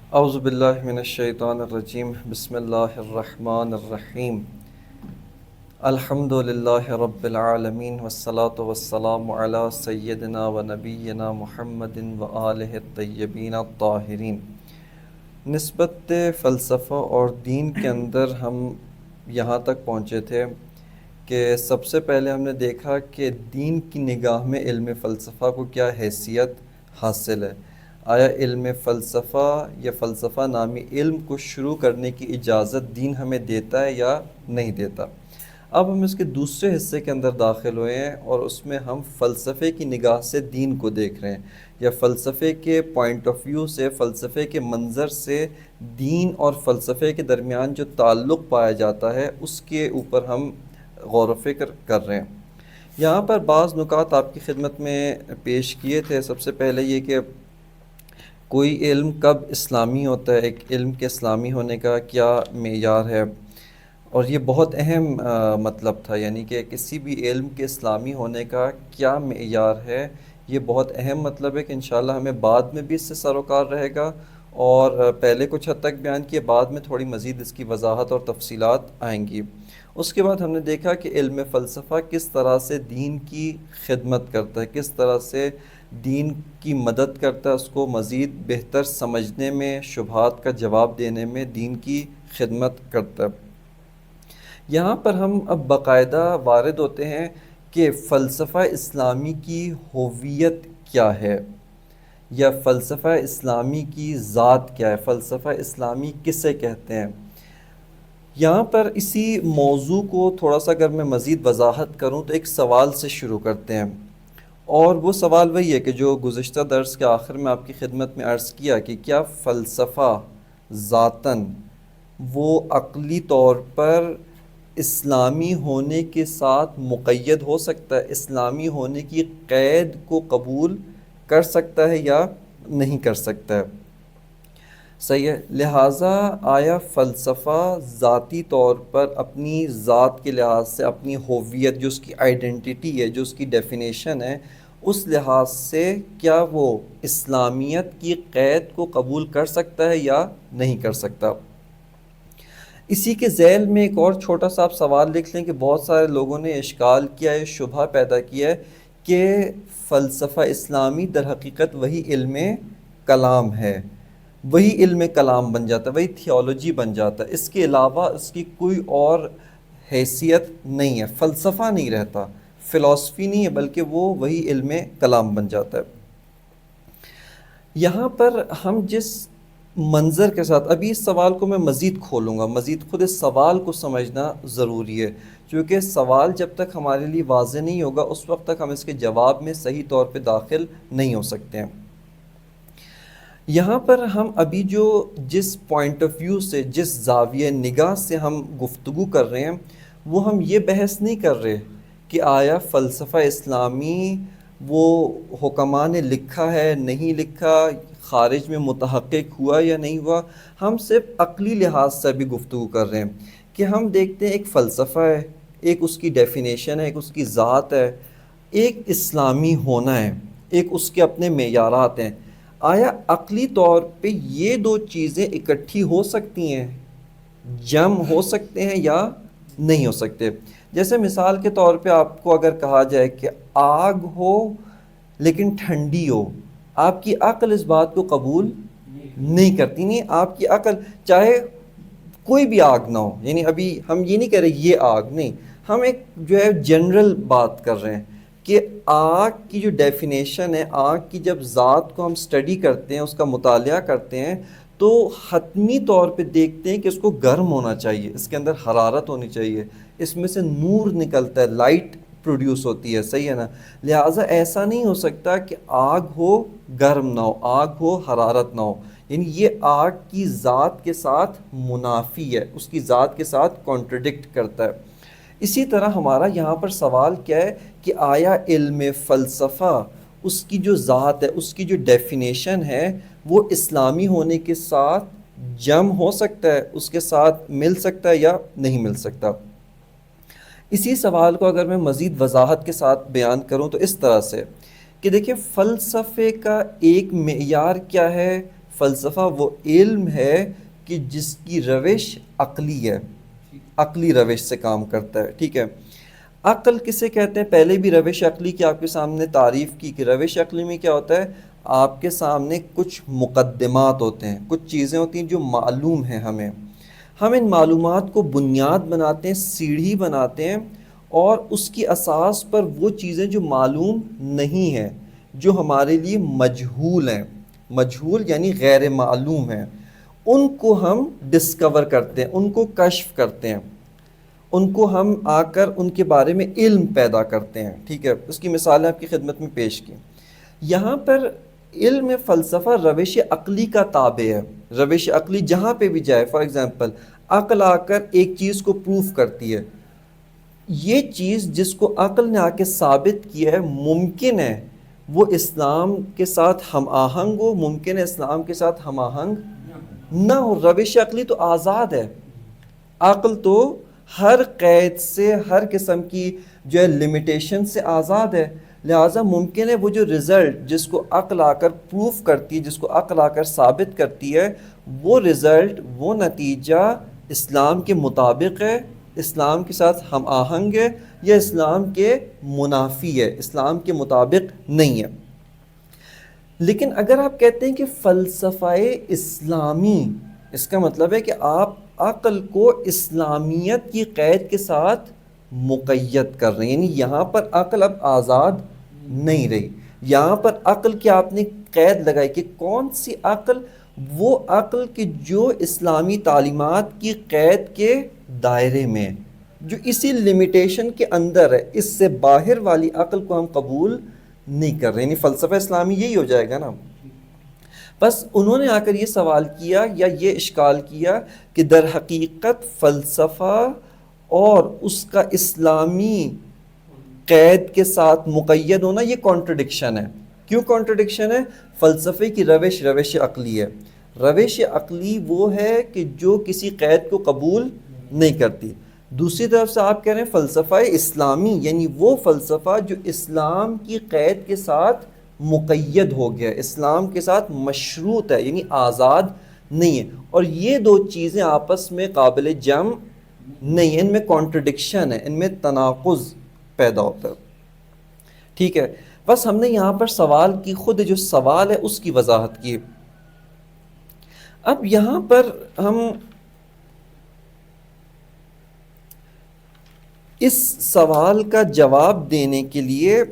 اعوذ باللہ من الشیطان الرجیم بسم اللہ الرحمن الرحیم الحمد للہ رب العالمین والصلاة والسلام علی سیدنا و نبینا محمد و آلہ الطیبین الطاہرین۔ نسبت فلسفہ اور دین کے اندر ہم یہاں تک پہنچے تھے کہ سب سے پہلے ہم نے دیکھا کہ دین کی نگاہ میں علم فلسفہ کو کیا حیثیت حاصل ہے۔ آیا علم فلسفہ یا فلسفہ نامی علم کو شروع کرنے کی اجازت دین ہمیں دیتا ہے یا نہیں دیتا؟ اب ہم اس کے دوسرے حصے کے اندر داخل ہوئے ہیں اور اس میں ہم فلسفے کی نگاہ سے دین کو دیکھ رہے ہیں، یا فلسفے کے پوائنٹ آف ویو سے، فلسفے کے منظر سے دین اور فلسفے کے درمیان جو تعلق پایا جاتا ہے اس کے اوپر ہم غور و فکر کر رہے ہیں۔ یہاں پر بعض نکات آپ کی خدمت میں پیش کیے تھے۔ سب سے پہلے یہ کہ کوئی علم کب اسلامی ہوتا ہے، ایک علم کے اسلامی ہونے کا کیا معیار ہے، اور یہ بہت اہم مطلب تھا، یعنی کہ کسی بھی علم کے اسلامی ہونے کا کیا معیار ہے، یہ بہت اہم مطلب ہے کہ انشاءاللہ ہمیں بعد میں بھی اس سے سروکار رہے گا، اور پہلے کچھ حد تک بیان کیے، بعد میں تھوڑی مزید اس کی وضاحت اور تفصیلات آئیں گی۔ اس کے بعد ہم نے دیکھا کہ علم فلسفہ کس طرح سے دین کی خدمت کرتا ہے، کس طرح سے دین کی مدد کرتا ہے، اس کو مزید بہتر سمجھنے میں، شبہات کا جواب دینے میں دین کی خدمت کرتا ہے۔ یہاں پر ہم اب باقاعدہ وارد ہوتے ہیں کہ فلسفہ اسلامی کی ہویت کیا ہے، یا فلسفہ اسلامی کی ذات کیا ہے، فلسفہ اسلامی کسے کہتے ہیں۔ یہاں پر اسی موضوع کو تھوڑا سا اگر میں مزید وضاحت کروں تو ایک سوال سے شروع کرتے ہیں، اور وہ سوال وہی ہے کہ جو گزشتہ درس کے آخر میں آپ کی خدمت میں عرض کیا کہ کیا فلسفہ ذاتاً وہ عقلی طور پر اسلامی ہونے کے ساتھ مقید ہو سکتا ہے، اسلامی ہونے کی قید کو قبول کر سکتا ہے یا نہیں کر سکتا ہے؟ صحیح ہے۔ لہٰذا آیا فلسفہ ذاتی طور پر اپنی ذات کے لحاظ سے، اپنی ہویت جو اس کی آئیڈینٹی ہے، جو اس کی ڈیفینیشن ہے، اس لحاظ سے کیا وہ اسلامیت کی قید کو قبول کر سکتا ہے یا نہیں کر سکتا؟ اسی کے ذیل میں ایک اور چھوٹا سا آپ سوال لکھ لیں کہ بہت سارے لوگوں نے اشکال کیا ہے، شبہ پیدا کیا ہے کہ فلسفہ اسلامی در حقیقت وہی علم کلام ہے، وہی علم کلام بن جاتا ہے، وہی تھیولوجی بن جاتا ہے، اس کے علاوہ اس کی کوئی اور حیثیت نہیں ہے، فلسفہ نہیں رہتا، فلسفی نہیں ہے، بلکہ وہ وہی علم کلام بن جاتا ہے۔ یہاں پر ہم جس منظر کے ساتھ، ابھی اس سوال کو میں مزید کھولوں گا، مزید خود اس سوال کو سمجھنا ضروری ہے، کیونکہ سوال جب تک ہمارے لیے واضح نہیں ہوگا اس وقت تک ہم اس کے جواب میں صحیح طور پہ داخل نہیں ہو سکتے ہیں۔ یہاں پر ہم ابھی جو جس پوائنٹ آف ویو سے، جس زاویہ نگاہ سے ہم گفتگو کر رہے ہیں، وہ ہم یہ بحث نہیں کر رہے کہ آیا فلسفہ اسلامی وہ حکماء نے لکھا ہے، نہیں لکھا، خارج میں متحقق ہوا یا نہیں ہوا۔ ہم صرف عقلی لحاظ سے بھی گفتگو کر رہے ہیں کہ ہم دیکھتے ہیں ایک فلسفہ ہے، ایک اس کی ڈیفینیشن ہے، ایک اس کی ذات ہے، ایک اسلامی ہونا ہے، ایک اس کے اپنے معیارات ہیں۔ آیا عقلی طور پہ یہ دو چیزیں اکٹھی ہو سکتی ہیں، جم ہو سکتے ہیں یا نہیں ہو سکتے؟ جیسے مثال کے طور پہ آپ کو اگر کہا جائے کہ آگ ہو لیکن ٹھنڈی ہو، آپ کی عقل اس بات کو قبول نہیں کرتی، نہیں، آپ کی عقل چاہے کوئی بھی آگ نہ ہو، یعنی ابھی ہم یہ نہیں کہہ رہے یہ آگ نہیں، ہم ایک جو ہے جنرل بات کر رہے ہیں کہ آگ کی جو ڈیفینیشن ہے، آگ کی جب ذات کو ہم سٹڈی کرتے ہیں، اس کا مطالعہ کرتے ہیں، تو حتمی طور پہ دیکھتے ہیں کہ اس کو گرم ہونا چاہیے، اس کے اندر حرارت ہونی چاہیے، اس میں سے نور نکلتا ہے، لائٹ پروڈیوس ہوتی ہے، صحیح ہے نا؟ لہٰذا ایسا نہیں ہو سکتا کہ آگ ہو گرم نہ ہو، آگ ہو حرارت نہ ہو، یعنی یہ آگ کی ذات کے ساتھ منافی ہے، اس کی ذات کے ساتھ کانٹرڈکٹ کرتا ہے۔ اسی طرح ہمارا یہاں پر سوال کیا ہے کہ آیا علم فلسفہ، اس کی جو ذات ہے، اس کی جو ڈیفینیشن ہے، وہ اسلامی ہونے کے ساتھ جم ہو سکتا ہے، اس کے ساتھ مل سکتا ہے یا نہیں مل سکتا؟ اسی سوال کو اگر میں مزید وضاحت کے ساتھ بیان کروں تو اس طرح سے کہ دیکھیں، فلسفے کا ایک معیار کیا ہے، فلسفہ وہ علم ہے کہ جس کی روش عقلی ہے، عقلی روش سے کام کرتا ہے، ٹھیک ہے۔ عقل کسے کہتے ہیں؟ پہلے بھی روش عقلی کی آپ کے سامنے تعریف کی کہ روش عقلی میں کیا ہوتا ہے، آپ کے سامنے کچھ مقدمات ہوتے ہیں، کچھ چیزیں ہوتی ہیں جو معلوم ہیں ہمیں، ہم ان معلومات کو بنیاد بناتے ہیں، سیڑھی بناتے ہیں، اور اس کی اساس پر وہ چیزیں جو معلوم نہیں ہیں، جو ہمارے لیے مجہول ہیں، مجہول یعنی غیر معلوم ہیں، ان کو ہم ڈسکور کرتے ہیں، ان کو کشف کرتے ہیں، ان کو ہم آ کر ان کے بارے میں علم پیدا کرتے ہیں، ٹھیک ہے۔ اس کی مثالیں آپ کی خدمت میں پیش کی۔ یہاں پر علم فلسفہ روش عقلی کا تابع ہے، روش عقلی جہاں پہ بھی جائے، فار ایگزامپل عقل آ کر ایک چیز کو پروف کرتی ہے، یہ چیز جس کو عقل نے آ کے ثابت کیا ہے ممکن ہے وہ اسلام کے ساتھ ہم آہنگ ہو، ممکن ہے اسلام کے ساتھ ہم آہنگ نہ ہو۔ روش عقلی تو آزاد ہے، عقل تو ہر قید سے، ہر قسم کی جو ہے لمیٹیشن سے آزاد ہے، لہٰذا ممکن ہے وہ جو رزلٹ جس کو عقل آ کر پروف کرتی ہے، جس کو عقل آ کر ثابت کرتی ہے، وہ رزلٹ، وہ نتیجہ اسلام کے مطابق ہے، اسلام کے ساتھ ہم آہنگ ہے، یا اسلام کے منافی ہے، اسلام کے مطابق نہیں ہے۔ لیکن اگر آپ کہتے ہیں کہ فلسفہ اسلامی، اس کا مطلب ہے کہ آپ عقل کو اسلامیت کی قید کے ساتھ مقید کر رہے ہیں، یعنی یہاں پر عقل اب آزاد نہیں رہی، یہاں پر عقل کی آپ نے قید لگائی کہ کون سی عقل؟ وہ عقل کہ جو اسلامی تعلیمات کی قید کے دائرے میں، جو اسی لمیٹیشن کے اندر ہے، اس سے باہر والی عقل کو ہم قبول نہیں کر رہے، یعنی فلسفہ اسلامی یہی ہو جائے گا نا۔ بس انہوں نے آ کر یہ سوال کیا یا یہ اشکال کیا کہ در حقیقت فلسفہ اور اس کا اسلامی قید کے ساتھ مقید ہونا یہ کانٹرڈکشن ہے۔ کیوں کانٹرڈکشن ہے؟ فلسفے کی روش عقلی ہے، روش عقلی وہ ہے کہ جو کسی قید کو قبول نہیں کرتی۔ دوسری طرف سے آپ کہہ رہے ہیں فلسفہ اسلامی، یعنی وہ فلسفہ جو اسلام کی قید کے ساتھ مقید ہو گیا، اسلام کے ساتھ مشروط ہے، یعنی آزاد نہیں ہے، اور یہ دو چیزیں آپس میں قابل جمع نہیں ہیں، ان میں کانٹرڈکشن ہے، ان میں تناقض پیدا ہوتا ہے، ٹھیک ہے۔ بس ہم نے یہاں پر سوال کی، خود جو سوال ہے اس کی وضاحت کی۔ اب یہاں پر ہم اس سوال کا جواب دینے کے لیے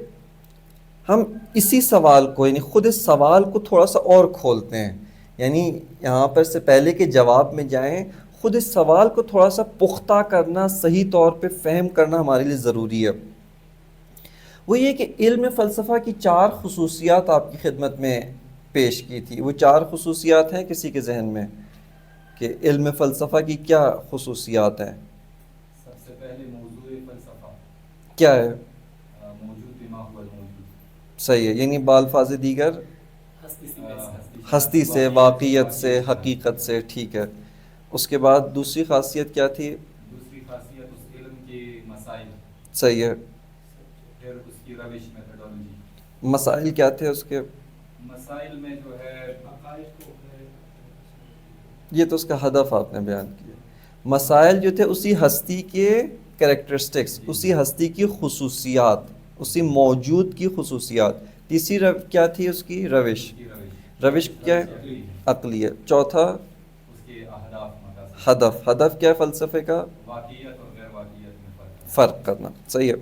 ہم اسی سوال کو، یعنی خود اس سوال کو تھوڑا سا اور کھولتے ہیں، یعنی یہاں پر سے پہلے کہ جواب میں جائیں، خود اس سوال کو تھوڑا سا پختہ کرنا، صحیح طور پہ فہم کرنا ہمارے لیے ضروری ہے۔ وہ یہ کہ علم فلسفہ کی 4 خصوصیات آپ کی خدمت میں پیش کی تھی، وہ 4 خصوصیات ہیں کسی کے ذہن میں کہ علم فلسفہ کی کیا خصوصیات ہیں؟ سب سے پہلے موضوع فلسفہ کیا ہے؟ موجود بما هو الموجود، صحیح ہے، یعنی بالفاظ دیگر ہستی سے، واقعیت سے، حقیقت سے، ٹھیک ہے۔ اس کے بعد دوسری خاصیت کیا تھی؟ دوسری خاصیت اس علم کے مسائل، صحیح ہے، پھر اس کی روش میتھڈولوجی، مسائل کیا تھے اس کے؟ مسائل میں جو ہے عقائد کو، یہ تو اس کا ہدف آپ نے بیان کیا، مسائل جو تھے اسی ہستی کے کریکٹرسٹکس، اسی ہستی کی خصوصیات، اسی موجود کی خصوصیات۔ تیسری کیا تھی اس کی؟ روش، روش کیا ہے؟ عقلی ہے۔ چوتھا اس کے اہداف، مقاصد، ہدف، ہدف کیا ہے فلسفے کا؟ واقعیت اور غیر واقعیت میں فرق کرنا، صحیح ہے۔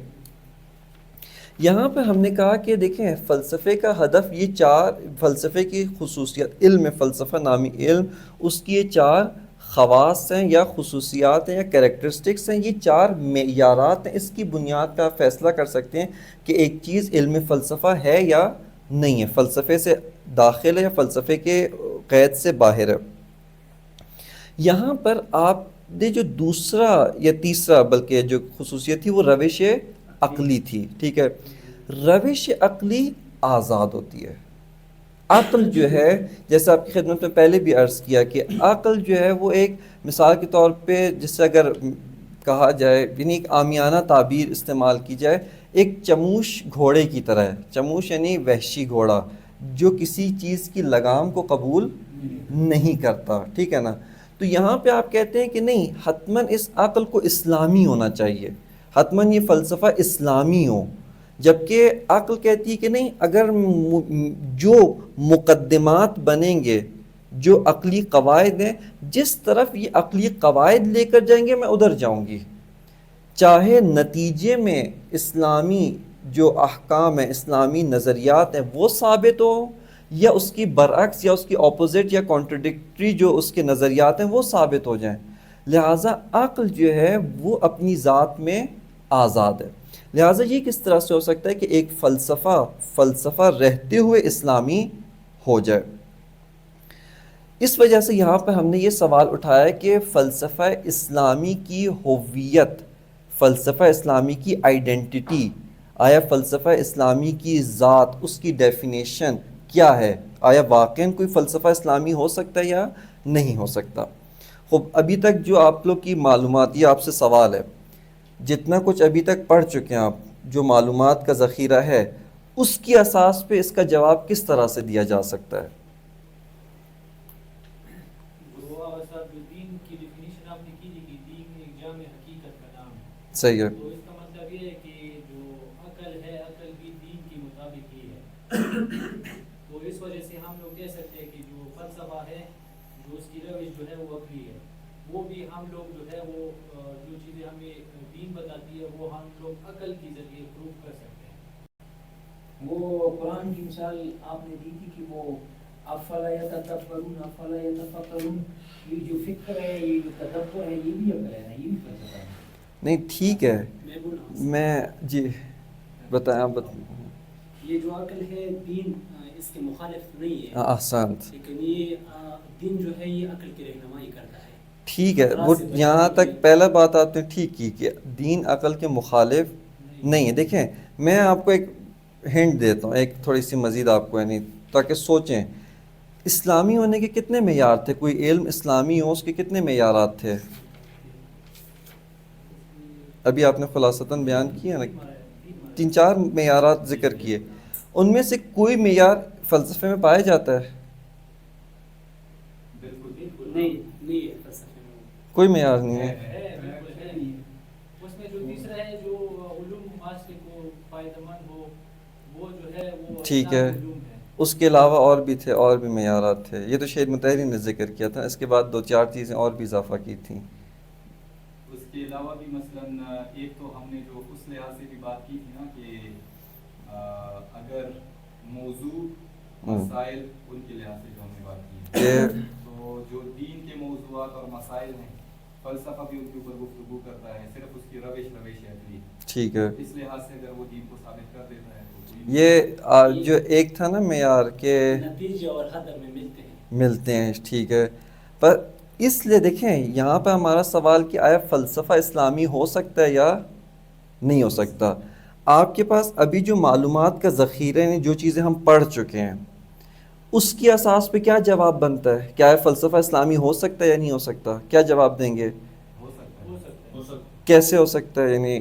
یہاں پہ ہم نے کہا کہ دیکھیں فلسفے کا ہدف، یہ 4 فلسفے کی خصوصیات، علم فلسفہ نامی علم، اس کی یہ 4 خواص ہیں یا خصوصیات ہیں یا کریکٹرسٹکس ہیں، یہ 4 معیارات ہیں، اس کی بنیاد پہ آپ فیصلہ کر سکتے ہیں کہ ایک چیز علم فلسفہ ہے یا نہیں ہے، فلسفے سے داخل ہے یا فلسفے کے قید سے باہر ہے۔ یہاں پر آپ نے جو دوسرا یا تیسرا بلکہ جو خصوصیت تھی وہ روش عقلی تھی، ٹھیک ہے۔ روش عقلی آزاد ہوتی ہے، عقل جو ہے، جیسے آپ کی خدمت میں پہلے بھی عرض کیا کہ عقل جو ہے وہ ایک مثال کے طور پہ جس سے اگر کہا جائے، یعنی ایک عامیانہ تعبیر استعمال کی جائے، ایک چموش گھوڑے کی طرح ہے۔ چموش یعنی وحشی گھوڑا جو کسی چیز کی لگام کو قبول نہیں کرتا. ٹھیک ہے نا. تو یہاں پہ آپ کہتے ہیں کہ نہیں, حتماً اس عقل کو اسلامی ہونا چاہیے, حتماً یہ فلسفہ اسلامی ہو, جبکہ عقل کہتی ہے کہ نہیں, اگر جو مقدمات بنیں گے, جو عقلی قواعد ہیں, جس طرف یہ عقلی قواعد لے کر جائیں گے میں ادھر جاؤں گی, چاہے نتیجے میں اسلامی جو احکام ہیں, اسلامی نظریات ہیں وہ ثابت ہو, یا اس کی برعکس یا اس کی اپوزٹ یا کانٹرڈکٹری جو اس کے نظریات ہیں وہ ثابت ہو جائیں. لہٰذا عقل جو ہے وہ اپنی ذات میں آزاد ہے. لہٰذا یہ کس طرح سے ہو سکتا ہے کہ ایک فلسفہ رہتے ہوئے اسلامی ہو جائے. اس وجہ سے یہاں پہ ہم نے یہ سوال اٹھایا کہ فلسفہ اسلامی کی ہویت, فلسفہ اسلامی کی آئیڈینٹی, آیا فلسفہ اسلامی کی ذات, اس کی ڈیفینیشن کیا ہے, آیا واقعاً کوئی فلسفہ اسلامی ہو سکتا ہے یا نہیں ہو سکتا. خب ابھی تک جو آپ لوگ کی معلومات, یہ آپ سے سوال ہے, جتنا کچھ ابھی تک پڑھ چکے ہیں آپ, جو معلومات کا ذخیرہ ہے, اس کی اساس پہ اس کا جواب کس طرح سے دیا جا سکتا ہے؟ صحیح ہے. تو اس کا مطلب یہ ہے کہ جو عقل ہے, عقل بھی دین کے مطابق ہی ہے. تو اس وجہ سے ہم لوگ کہہ سکتے ہیں کہ جو فلسفہ ہے, جو اس کی روش جو ہے وہ عقلی ہے, وہ بھی ہم لوگ جو ہے وہ جو چیزیں ہمیں دین بتاتی ہے وہ ہم لوگ عقل کے ذریعے پروف کر سکتے ہیں. وہ قرآن کی مثال آپ نے دی تھی کہ وہ افلا یتدبرون افلا یتفکرون, یہ جو فکر ہے, یہ جو تدبر ہے, یہ بھی عقل ہے نا, یہ بھی فلسفہ ہے. نہیں ٹھیک ہے, میں جی بتائیں آپ یہ جو عقل ہے دین اس کے مخالف نہیں ہے, احسنت, لیکن یہ دین جو ہے یہ عقل کی رہنمائی کرتا ہے. ٹھیک ہے. وہ یہاں تک پہلا بات آپ نے ٹھیک کی کہ دین عقل کے مخالف نہیں ہے. دیکھیں میں آپ کو ایک ہنٹ دیتا ہوں, ایک تھوڑی سی مزید آپ کو, یعنی تاکہ سوچیں, اسلامی ہونے کے کتنے معیار تھے, کوئی علم اسلامی ہو اس کے کتنے معیارات تھے؟ ابھی آپ نے خلاصتاً بیان کیا نا, 3-4 معیارات ذکر کیے, ان میں سے کوئی معیار فلسفے میں پایا جاتا ہے؟ نہیں ہے فلسفے میں کوئی معیار نہیں ہے. اس میں جو تیسرا ہے جو علوم معاشرے کو فائدہ مند ہو, وہ جو ہے وہ ٹھیک ہے. اس کے علاوہ اور بھی تھے, اور بھی معیارات تھے, یہ تو شہید مطہری نے ذکر کیا تھا, اس کے بعد 2-4 چیزیں اور بھی اضافہ کی تھیں. اس کے علاوہ بھی مثلاً ایک تو ہم نے جو اس لحاظ سے بھی بات کی تھی نا کہ اگر موضوع مسائل ان کے لحاظ سے جو ہم نے بات کی ہے, تو جو دین کے موضوعات اور مسائل ہیں, فلسفہ بھی ان کے اوپر گفتگو کرتا ہے, صرف اس کی روش عقلی. ٹھیک ہے. اس لحاظ سے اگر وہ دین کو ثابت کر دیتا ہے تو یہ جو ایک تھا نا معیار کے نتیجے اور حد میں ملتے ہیں. ٹھیک ہے. پر اس لیے دیکھیں یہاں پہ ہمارا سوال کہ آیا فلسفہ اسلامی ہو سکتا ہے یا نہیں ہو سکتا. آپ کے پاس ابھی جو معلومات کا ذخیرہ ہے, جو چیزیں ہم پڑھ چکے ہیں, اس کی اساس پہ کیا جواب بنتا ہے؟ کیا فلسفہ اسلامی ہو سکتا ہے یا نہیں ہو سکتا؟ کیا جواب دیں گے؟ ہو سکتا ہے. کیسے ہو سکتا ہے؟ یعنی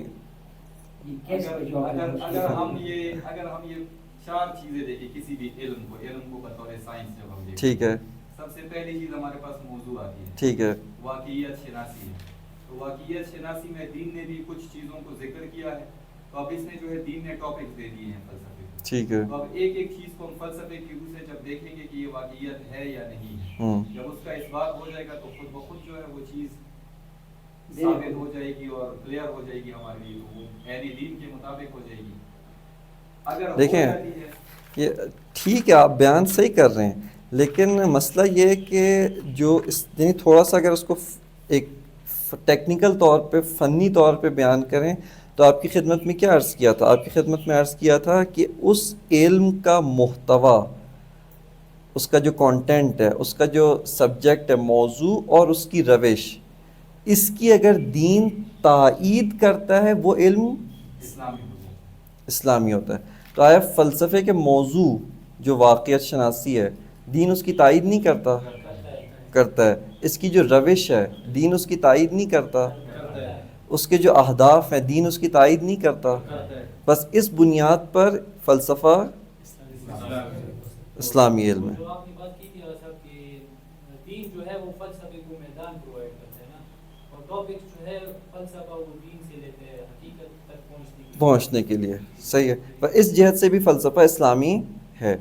اگر ہم یہ 4 چیزیں دیکھیں کسی بھی علم کو بطور سائنس جب ہم دیکھیں, ٹھیک ہے, سب سے پہلی چیز ہمارے پاس موضوع آتی ہے. ٹھیک ہے. واقعیت شناسی ہے. تو واقعیت شناسی میں دین نے بھی کچھ چیزوں کو ذکر کیا ہے, تو اب اس نے جو ہے دین نے ٹاپکس دے دیے ہیں فلسفے کو. ٹھیک ہے. تو اب ایک چیز کو ہم فلسفے کی روح سے جب دیکھیں گے کہ یہ واقعیت ہے یا نہیں ہے, جب اس کا اس بات ہو جائے گا تو خود بخود جو ہے وہ چیز ثابت ہو جائے گی اور کلیئر ہو جائے گی ہمارے لیے, تو وہ عین دین کے مطابق ہو جائے گی. اگر دیکھیں یہ ٹھیک ہے, آپ بیان صحیح کر رہے ہیں, لیکن مسئلہ یہ ہے کہ جو یعنی تھوڑا سا اگر اس کو ایک ٹیکنیکل طور پہ, فنی طور پہ بیان کریں تو آپ کی خدمت میں کیا عرض کیا تھا؟ آپ کی خدمت میں عرض کیا تھا کہ اس علم کا محتوا, اس کا جو کانٹینٹ ہے, اس کا جو سبجیکٹ ہے, موضوع اور اس کی روش, اس کی اگر دین تائید کرتا ہے وہ علم اسلامی ہوتا ہے. تو آیا فلسفے کے موضوع جو واقعیت شناسی ہے, دین اس کی تائید نہیں کرتا؟ کرتا ہے. اس کی جو روش ہے, دین اس کی تائید نہیں کرتا؟ اس کے جو اہداف ہیں, دین اس کی تائید نہیں کرتا؟ بس اس بنیاد پر فلسفہ اسلامی علم ہے. جو آپ نے بات کی تھی صاحب کہ جو ہے وہ فلسفے کو میدان پرووائڈ کرتے ہیں نا, اور ٹاپکس جو ہے فلسفہ وہ دین سے لیتے ہیں حقیقت تک پہنچنے کے لیے. صحیح ہے, پر اس جہت سے بھی فلسفہ اسلامی ہے.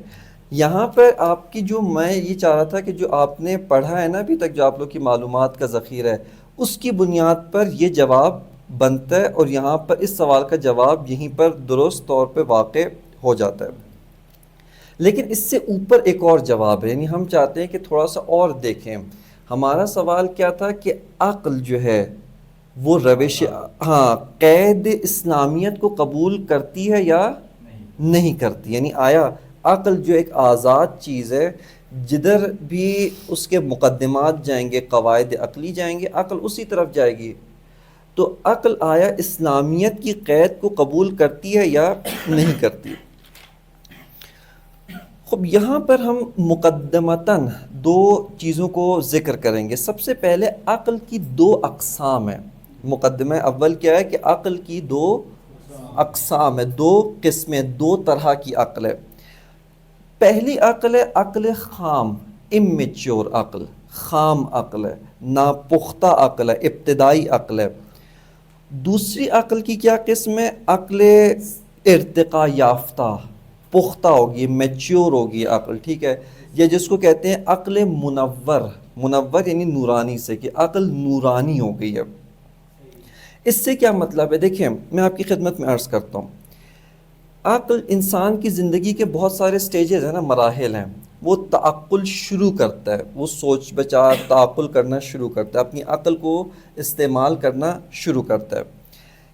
یہاں پر آپ کی جو میں یہ چاہ رہا تھا کہ جو آپ نے پڑھا ہے نا ابھی تک, جو آپ لوگ کی معلومات کا ذخیرہ ہے, اس کی بنیاد پر یہ جواب بنتا ہے, اور یہاں پر اس سوال کا جواب یہیں پر درست طور پہ واقع ہو جاتا ہے. لیکن اس سے اوپر ایک اور جواب ہے, یعنی ہم چاہتے ہیں کہ تھوڑا سا اور دیکھیں. ہمارا سوال کیا تھا کہ عقل جو ہے وہ روش قید اسلامیت کو قبول کرتی ہے یا نہیں کرتی, یعنی آیا عقل جو ایک آزاد چیز ہے, جدھر بھی اس کے مقدمات جائیں گے, قواعد عقلی جائیں گے, عقل اسی طرف جائے گی. تو عقل آیا اسلامیت کی قید کو قبول کرتی ہے یا نہیں کرتی. خب یہاں پر ہم مقدمتاً دو چیزوں کو ذکر کریں گے. سب سے پہلے عقل کی دو اقسام ہیں. مقدمہ اول کیا ہے کہ عقل کی دو اقسام ہے, دو قسمیں, دو طرح کی عقل ہے. پہلی عقل ہے عقل خام, امیچور عقل, خام عقل ہے, ناپختہ عقل ہے, ابتدائی عقل ہے. دوسری عقل کی کیا قسم ہے, عقل ارتقا یافتہ, پختہ ہوگی, میچور ہوگی عقل, ٹھیک ہے, یا جس کو کہتے ہیں عقل منور, منور یعنی نورانی سے, کہ عقل نورانی ہو گئی ہے. اس سے کیا مطلب ہے, دیکھیں میں آپ کی خدمت میں عرض کرتا ہوں. عقل انسان کی زندگی کے بہت سارے سٹیجز ہیں نا, مراحل ہیں. وہ تعقل شروع کرتا ہے, وہ سوچ بچار تعقل کرنا شروع کرتا ہے, اپنی عقل کو استعمال کرنا شروع کرتا ہے.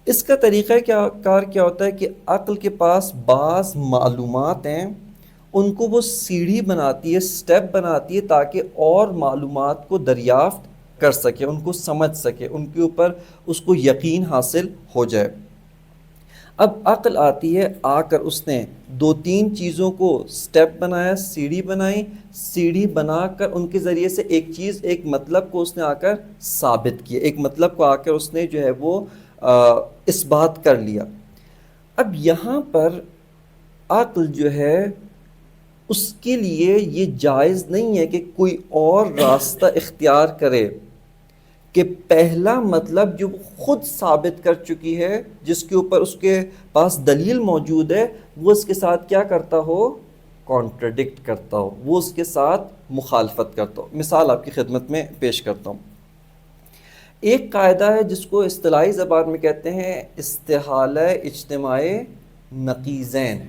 اس کا طریقہ کار کیا ہوتا ہے کہ عقل کے پاس بعض معلومات ہیں, ان کو وہ سیڑھی بناتی ہے, سٹیپ بناتی ہے, تاکہ اور معلومات کو دریافت کر سکے, ان کو سمجھ سکے, ان کے اوپر اس کو یقین حاصل ہو جائے. اب عقل آتی ہے, آ کر اس نے دو تین چیزوں کو سٹیپ بنایا, سیڑھی بنائی, سیڑھی بنا کر ان کے ذریعے سے ایک چیز, ایک مطلب کو اس نے آ کر ثابت کیا, ایک مطلب کو آ کر اس نے جو ہے وہ اس بات کر لیا. اب یہاں پر عقل جو ہے اس کے لیے یہ جائز نہیں ہے کہ کوئی اور راستہ اختیار کرے, کہ پہلا مطلب جو خود ثابت کر چکی ہے, جس کے اوپر اس کے پاس دلیل موجود ہے, وہ اس کے ساتھ کیا کرتا ہو, کانٹرڈکٹ کرتا ہو, وہ اس کے ساتھ مخالفت کرتا ہو. مثال آپ کی خدمت میں پیش کرتا ہوں. ایک قاعدہ ہے جس کو اصطلاحی زبان میں کہتے ہیں استحالہ اجتماع نقیضین.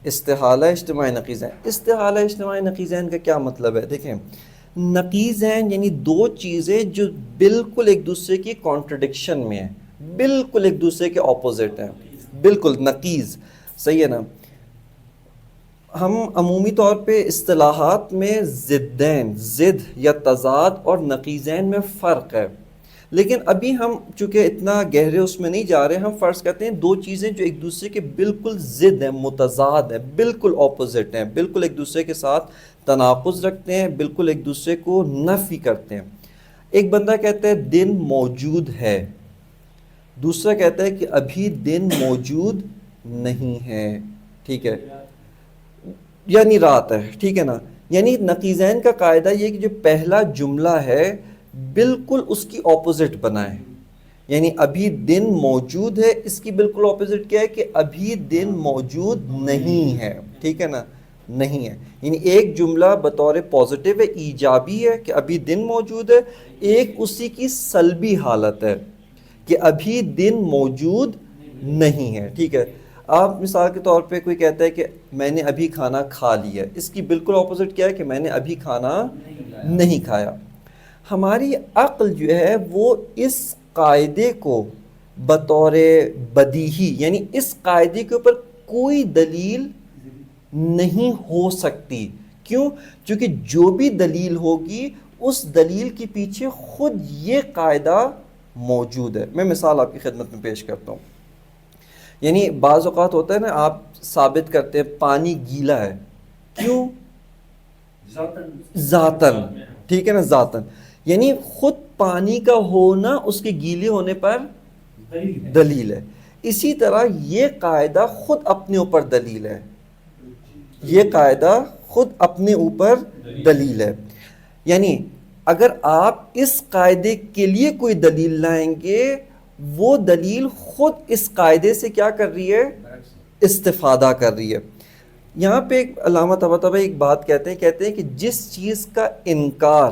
استحالہ اجتماع نقیضین. استحالہ اجتماع نقیضین کا کیا مطلب ہے, دیکھیں نقیضین یعنی دو چیزیں جو بالکل ایک دوسرے کی کانٹرڈکشن میں ہیں, بالکل ایک دوسرے کے اپوزٹ ہیں, بالکل نقیض, صحیح ہے نا. ہم عمومی طور پہ اصطلاحات میں ضدین, ضد یا تضاد اور نقیضین میں فرق ہے, لیکن ابھی ہم چونکہ اتنا گہرے اس میں نہیں جا رہے, ہم فرض کرتے ہیں دو چیزیں جو ایک دوسرے کے بالکل ضد ہیں, متضاد ہیں, بالکل اپوزٹ ہیں, بالکل ایک دوسرے کے ساتھ تناقض رکھتے ہیں, بالکل ایک دوسرے کو نفی کرتے ہیں. ایک بندہ کہتا ہے دن موجود ہے, دوسرا کہتا ہے کہ ابھی دن موجود نہیں ہے, ٹھیک ہے, یعنی رات ہے, ٹھیک ہے نا. یعنی نقیضین کا قاعدہ یہ کہ جو پہلا جملہ ہے بالکل اس کی اپوزٹ بنائے, یعنی ابھی دن موجود ہے, اس کی بالکل اپوزٹ کیا ہے کہ ابھی دن موجود نہیں ہے, ٹھیک ہے نا, نہیں ہے. یعنی ایک جملہ بطور پازیٹیو ہے, ایجابی ہے کہ ابھی دن موجود ہے, ایک اسی کی سلبی حالت ہے کہ ابھی دن موجود نہیں ہے, ٹھیک ہے. آپ مثال کے طور پہ کوئی کہتا ہے کہ میں نے ابھی کھانا کھا لیا, اس کی بالکل اپوزٹ کیا ہے کہ میں نے ابھی کھانا نہیں کھایا. ہماری عقل جو ہے وہ اس قاعدے کو بطور بدیہی, یعنی اس قاعدے کے اوپر کوئی دلیل نہیں ہو سکتی. کیوں؟ چونکہ جو بھی دلیل ہوگی اس دلیل کے پیچھے خود یہ قاعدہ موجود ہے. میں مثال آپ کی خدمت میں پیش کرتا ہوں. یعنی بعض اوقات ہوتا ہے نا, آپ ثابت کرتے ہیں پانی گیلا ہے, کیوں؟ ذاتاً, ٹھیک ہے نا, ذاتاً, یعنی خود پانی کا ہونا اس کے گیلے ہونے پر دلیل ہے. اسی طرح یہ قاعدہ خود اپنے اوپر دلیل ہے, یہ قاعدہ خود اپنے اوپر دلیل ہے. یعنی اگر آپ اس قاعدے کے لیے کوئی دلیل لائیں گے وہ دلیل خود اس قاعدے سے کیا کر رہی ہے؟ استفادہ کر رہی ہے. یہاں پہ ایک علامہ طباطبائی ایک بات کہتے ہیں کہ جس چیز کا انکار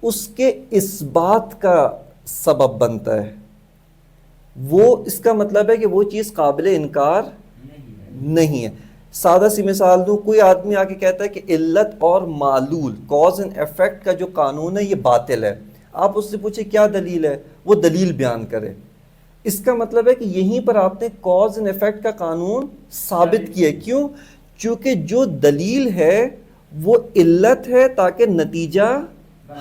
اس کے اثبات کا سبب بنتا ہے، وہ اس کا مطلب ہے کہ وہ چیز قابل انکار نہیں ہے. سادہ سی مثال دوں، کوئی آدمی آ کے کہتا ہے کہ علت اور معلول، کاز اینڈ ایفیکٹ کا جو قانون ہے یہ باطل ہے. آپ اس سے پوچھیں کیا دلیل ہے، وہ دلیل بیان کرے. اس کا مطلب ہے کہ یہیں پر آپ نے کاز اینڈ ایفیکٹ کا قانون ثابت کیا. کیوں؟ چونکہ جو دلیل ہے وہ علت ہے تاکہ نتیجہ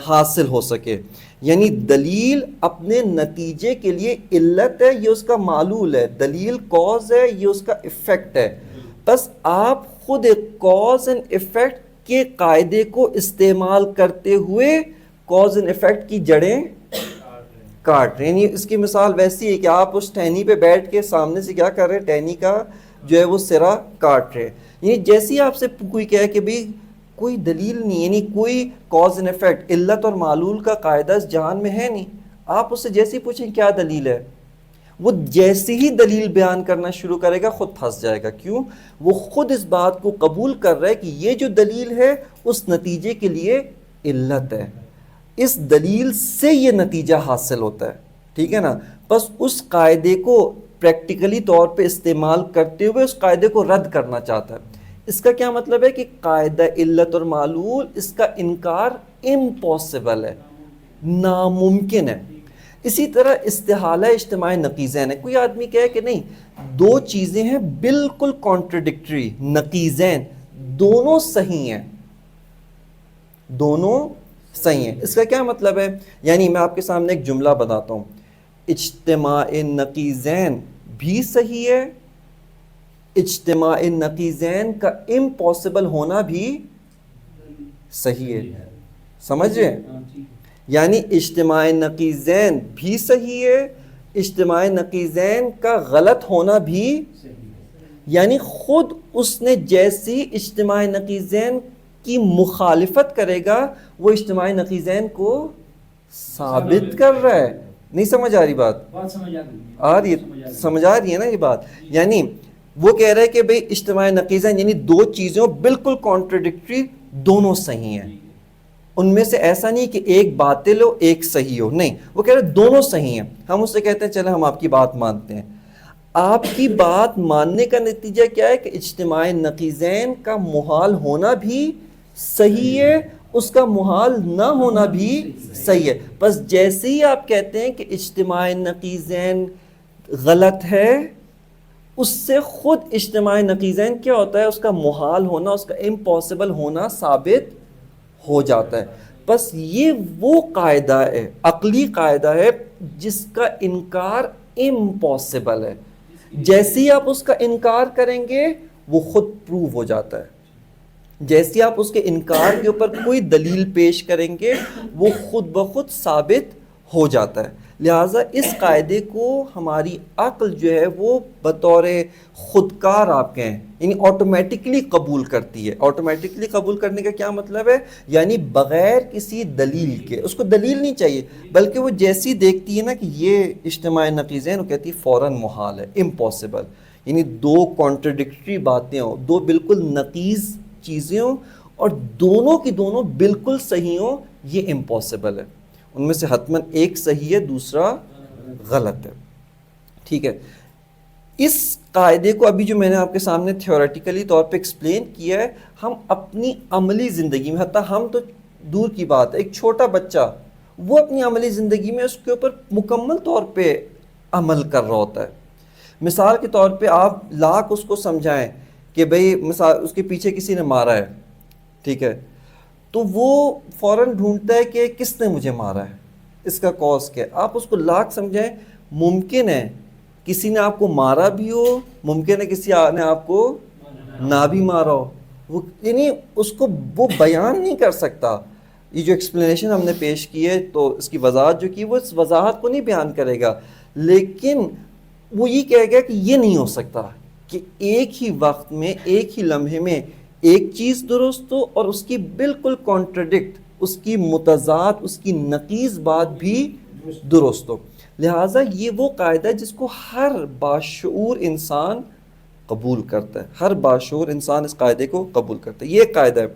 حاصل ہو سکے. یعنی دلیل اپنے نتیجے کے لیے علت ہے، یہ اس کا معلول ہے. دلیل کاز ہے، یہ اس کا ایفیکٹ ہے. بس آپ خود کاز اینڈ ایفیکٹ کے قاعدے کو استعمال کرتے ہوئے کاز اینڈ ایفیکٹ کی جڑیں کاٹ رہے ہیں. یعنی اس کی مثال ویسی ہے کہ آپ اس ٹہنی پہ بیٹھ کے سامنے سے کیا کر رہے ہیں، ٹہنی کا جو ہے وہ سرا کاٹ رہے ہیں. یعنی جیسے ہی آپ سے کوئی کہے کہ بھئی کوئی دلیل نہیں، یعنی کوئی کاز اینڈ ایفیکٹ، علت اور معلول کا قاعدہ اس جہان میں ہے نہیں، آپ اس سے جیسے ہی پوچھیں کیا دلیل ہے، وہ جیسے ہی دلیل بیان کرنا شروع کرے گا خود پھنس جائے گا. کیوں؟ وہ خود اس بات کو قبول کر رہا ہے کہ یہ جو دلیل ہے اس نتیجے کے لیے علت ہے، اس دلیل سے یہ نتیجہ حاصل ہوتا ہے. ٹھیک ہے نا؟ بس اس قاعدے کو پریکٹیکلی طور پہ استعمال کرتے ہوئے اس قاعدے کو رد کرنا چاہتا ہے. اس کا کیا مطلب ہے کہ قاعدہ علت اور معلول اس کا انکار امپاسبل ہے، ناممکن ہے. اسی طرح استحالہ اجتماع نقیضین ہے. کوئی آدمی کہے کہ نہیں دو چیزیں ہیں بالکل کانٹرڈکٹری، نقیضین، دونوں صحیح ہیں، دونوں صحیح ہیں. اس کا کیا مطلب ہے؟ یعنی میں آپ کے سامنے ایک جملہ بتاتا ہوں، اجتماع نقیضین بھی صحیح ہے، اجتماع نقیضین کا امپاسبل ہونا بھی صحیح ہے. سمجھ رہے ہیں؟ یعنی اجتماع نقیضین بھی صحیح ہے، اجتماع نقیضین کا غلط ہونا بھی، یعنی خود اس نے جیسی اجتماع نقیضین کی مخالفت کرے گا وہ اجتماع نقیضین کو ثابت کر رہا ہے. نہیں سمجھ آ رہی بات؟ آ رہی ہے، سمجھ آ رہی ہے نا یہ بات؟ یعنی وہ کہہ رہے ہیں کہ بھئی اجتماع نقیضین یعنی دو چیزیں بالکل کانٹرڈکٹری، دونوں صحیح ہیں. ان میں سے ایسا نہیں کہ ایک باطل ہو ایک صحیح ہو، نہیں، وہ کہہ رہے دونوں صحیح ہیں. ہم اس سے کہتے ہیں چلیں ہم آپ کی بات مانتے ہیں. آپ کی بات ماننے کا نتیجہ کیا ہے کہ اجتماع نقیضین کا محال ہونا بھی صحیح ہے، اس کا محال نہ ہونا بھی صحیح ہے. بس جیسے ہی آپ کہتے ہیں کہ اجتماع نقیضین غلط ہے، اس سے خود اجتماع نقیضین کیا ہوتا ہے، اس کا محال ہونا، اس کا امپاسبل ہونا ثابت ہو جاتا ہے. بس یہ وہ قاعدہ ہے، عقلی قاعدہ ہے جس کا انکار امپاسبل ہے. جیسے ہی آپ اس کا انکار کریں گے وہ خود پروو ہو جاتا ہے. جیسے آپ اس کے انکار کے اوپر کوئی دلیل پیش کریں گے وہ خود بخود ثابت ہو جاتا ہے. لہٰذا اس قاعدے کو ہماری عقل جو ہے وہ بطور خودکار آپ کہیں یعنی آٹومیٹکلی قبول کرتی ہے. آٹومیٹکلی قبول کرنے کا کیا مطلب ہے؟ یعنی بغیر کسی دلیل کے، اس کو دلیل نہیں چاہیے، بلکہ وہ جیسی دیکھتی ہے نا کہ یہ اجتماع نقیضین، وہ کہتی ہے فوراً محال ہے، امپاسبل. یعنی دو کانٹرڈکٹری باتیں ہوں، دو بالکل نقیض چیزیں ہوں اور دونوں کی دونوں بالکل صحیح ہوں، یہ امپاسبل ہے. ان میں سے حتماً ایک صحیح ہے، دوسرا غلط ہے. ٹھیک ہے، اس قاعدے کو ابھی جو میں نے آپ کے سامنے تھیوریٹیکلی طور پہ ایکسپلین کیا ہے، ہم اپنی عملی زندگی میں، حتیٰ ہم تو دور کی بات ہے، ایک چھوٹا بچہ وہ اپنی عملی زندگی میں اس کے اوپر مکمل طور پہ عمل کر رہا ہوتا ہے. مثال کے طور پہ آپ لاکھ اس کو سمجھائیں کہ بھئی مثال اس کے پیچھے کسی نے مارا ہے، ٹھیک ہے، تو وہ فوراً ڈھونڈتا ہے کہ کس نے مجھے مارا ہے، اس کا کاز کیا ہے. آپ اس کو لاکھ سمجھائیں، ممکن ہے کسی نے آپ کو مارا بھی ہو، ممکن ہے کسی نے آپ کو نہ بھی مارا ہو. وہ یعنی اس کو وہ بیان نہیں کر سکتا. یہ جو ایکسپلینیشن ہم نے پیش کی ہے تو اس کی وضاحت جو کی وہ اس وضاحت کو نہیں بیان کرے گا، لیکن وہ یہ کہے گا کہ یہ نہیں ہو سکتا کہ ایک ہی وقت میں، ایک ہی لمحے میں ایک چیز درست ہو اور اس کی بالکل کانٹرڈکٹ، اس کی متضاد، اس کی نقیض بات بھی درست ہو. لہٰذا یہ وہ قاعدہ ہے جس کو ہر باشعور انسان قبول کرتا ہے، ہر باشعور انسان اس قاعدے کو قبول کرتا ہے. یہ ایک قاعدہ ہے.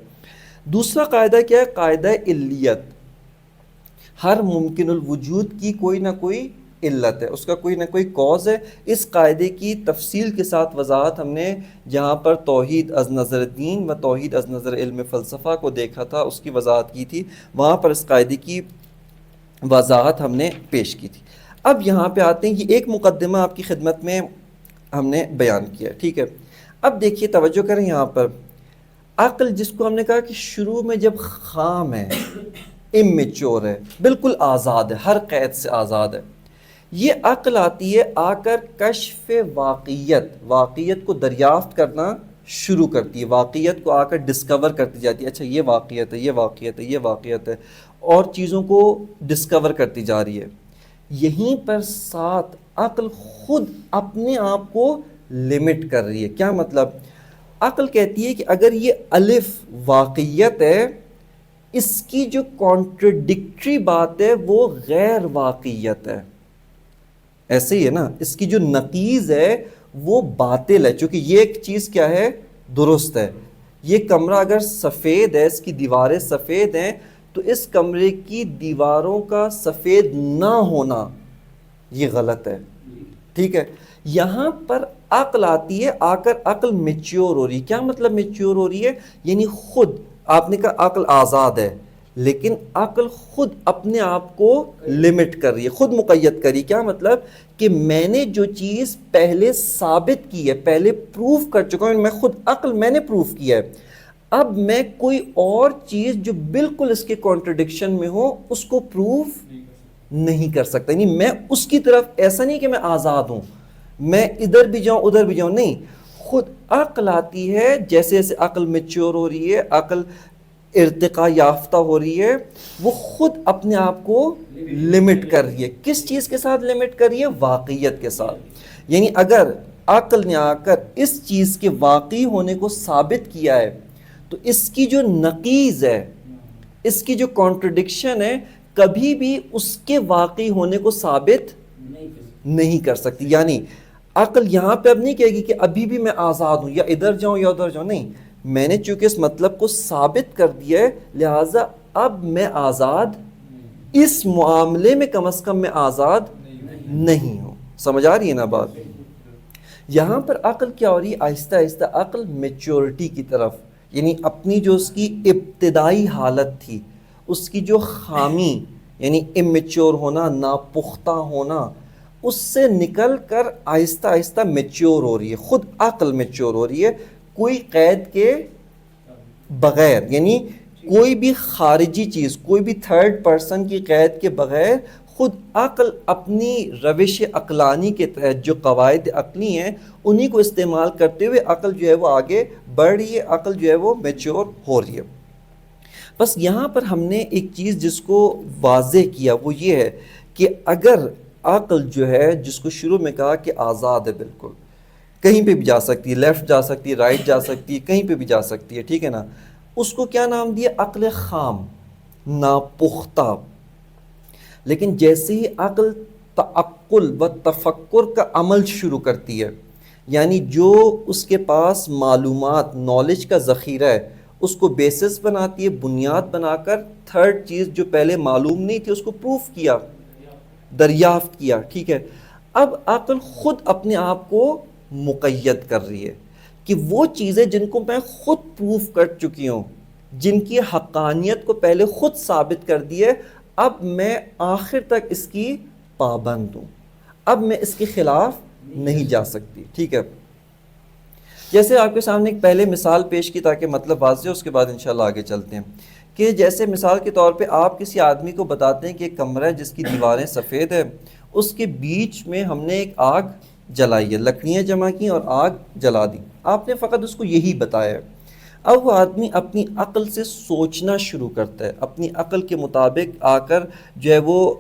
دوسرا قاعدہ کیا ہے؟ قاعدہ علیت. ہر ممکن الوجود کی کوئی نہ کوئی علت ہے، اس کا کوئی نہ کوئی کاز ہے. اس قاعدے کی تفصیل کے ساتھ وضاحت ہم نے جہاں پر توحید از نظر دین و توحید از نظر علم فلسفہ کو دیکھا تھا، اس کی وضاحت کی تھی، وہاں پر اس قاعدے کی وضاحت ہم نے پیش کی تھی. اب یہاں پہ آتے ہیں، یہ ایک مقدمہ آپ کی خدمت میں ہم نے بیان کیا، ٹھیک ہے. اب دیکھیے، توجہ کریں یہاں پر. عقل جس کو ہم نے کہا کہ شروع میں جب خام ہے، امیچور ہے، بالکل آزاد ہے، ہر قید سے آزاد ہے، یہ عقل آتی ہے آ کر کشف واقعیت کو دریافت کرنا شروع کرتی ہے، واقعیت کو آ کر ڈسکور کرتی جاتی ہے. اچھا یہ واقعیت ہے، یہ واقعیت ہے، یہ واقعیت ہے، اور چیزوں کو ڈسکور کرتی جا رہی ہے. یہیں پر ساتھ عقل خود اپنے آپ کو لمٹ کر رہی ہے. کیا مطلب؟ عقل کہتی ہے کہ اگر یہ الف واقعیت ہے، اس کی جو کانٹرڈکٹری بات ہے وہ غیر واقعیت ہے. ایسے ہی ہے نا، اس کی جو نقیض ہے وہ باطل ہے. چونکہ یہ ایک چیز کیا ہے؟ درست ہے. یہ کمرہ اگر سفید ہے، اس کی دیواریں سفید ہیں، تو اس کمرے کی دیواروں کا سفید نہ ہونا یہ غلط ہے. ٹھیک ہے. یہاں پر عقل آتی ہے، آ کر عقل میچیور ہو رہی ہے. کیا مطلب میچیور ہو رہی ہے؟ یعنی خود آپ نے کہا عقل آزاد ہے، لیکن عقل خود اپنے آپ کو لمٹ کر رہی ہے، خود مقید کری. کیا مطلب؟ کہ میں نے جو چیز پہلے ثابت کی ہے، پہلے پروف کر چکا ہوں، میں خود عقل میں نے پروف کیا ہے، اب میں کوئی اور چیز جو بالکل اس کے کانٹرڈکشن میں ہو اس کو پروف نہیں کر سکتا. یعنی میں اس کی طرف، ایسا نہیں کہ میں آزاد ہوں، میں ادھر بھی جاؤں ادھر بھی جاؤں، نہیں. خود عقل آتی ہے، جیسے جیسے عقل میچور ہو رہی ہے، عقل ارتقاء یافتہ ہو رہی ہے، وہ خود اپنے آپ کو لمٹ کر رہی ہے. کس چیز کے ساتھ لمٹ کر رہی ہے؟ واقعیت کے ساتھ. یعنی اگر عقل نے آ کر اس چیز کے واقعی ہونے کو ثابت کیا ہے، تو اس کی جو نقیض ہے، اس کی جو کانٹرڈکشن ہے، کبھی بھی اس کے واقعی ہونے کو ثابت نہیں کر سکتی. یعنی عقل یہاں پہ اب نہیں کہے گی کہ ابھی بھی میں آزاد ہوں، یا ادھر جاؤں یا ادھر جاؤں. نہیں، میں نے چونکہ اس مطلب کو ثابت کر دیا ہے، لہٰذا اب میں آزاد، اس معاملے میں کم از کم میں آزاد نہیں ہوں. سمجھ آ رہی ہے نا بات؟ یہاں پر عقل کیا ہو رہی ہے؟ آہستہ آہستہ عقل میچورٹی کی طرف، یعنی اپنی جو اس کی ابتدائی حالت تھی، اس کی جو خامی، یعنی امیچور ہونا، ناپختہ ہونا، اس سے نکل کر آہستہ آہستہ میچور ہو رہی ہے. خود عقل میچور ہو رہی ہے، کوئی قید کے بغیر، یعنی کوئی بھی خارجی چیز، کوئی بھی تھرڈ پرسن کی قید کے بغیر خود عقل اپنی روش عقلانی کے تحت جو قواعد عقلی ہیں انہی کو استعمال کرتے ہوئے عقل جو ہے وہ آگے بڑھ رہی ہے، عقل جو ہے وہ میچور ہو رہی ہے. بس یہاں پر ہم نے ایک چیز جس کو واضح کیا وہ یہ ہے کہ اگر عقل جو ہے، جس کو شروع میں کہا کہ آزاد ہے، بالکل کہیں پہ بھی جا سکتی ہے، لیفٹ جا سکتی ہے، رائٹ جا سکتی ہے، کہیں پہ بھی جا سکتی ہے، ٹھیک ہے نا، اس کو کیا نام دیا؟ عقل خام، ناپختہ. لیکن جیسے ہی عقل تعقل و تفکر کا عمل شروع کرتی ہے، یعنی جو اس کے پاس معلومات، نالج کا ذخیرہ ہے، اس کو بیسس بناتی ہے، بنیاد بنا کر تھرڈ چیز جو پہلے معلوم نہیں تھی اس کو پروف کیا، دریافت کیا. ٹھیک ہے. اب عقل خود اپنے آپ کو مقید کر رہی ہے کہ وہ چیزیں جن کو میں خود پروف کر چکی ہوں، جن کی حقانیت کو پہلے خود ثابت کر دی ہے، اب میں آخر تک اس کی پابند ہوں، اب میں اس کے خلاف نہیں جا سکتی. ٹھیک ہے. جیسے آپ کے سامنے ایک پہلے مثال پیش کی تاکہ مطلب واضح ہو، اس کے بعد انشاءاللہ آگے چلتے ہیں. کہ جیسے مثال کے طور پہ آپ کسی آدمی کو بتاتے ہیں کہ ایک کمرہ ہے جس کی دیواریں سفید ہے، اس کے بیچ میں ہم نے ایک آگ جلائی ہے، لکڑیاں جمع کی اور آگ جلا دی. آپ نے فقط اس کو یہی بتایا ہے. اب وہ آدمی اپنی عقل سے سوچنا شروع کرتا ہے، اپنی عقل کے مطابق آ کر جو ہے وہ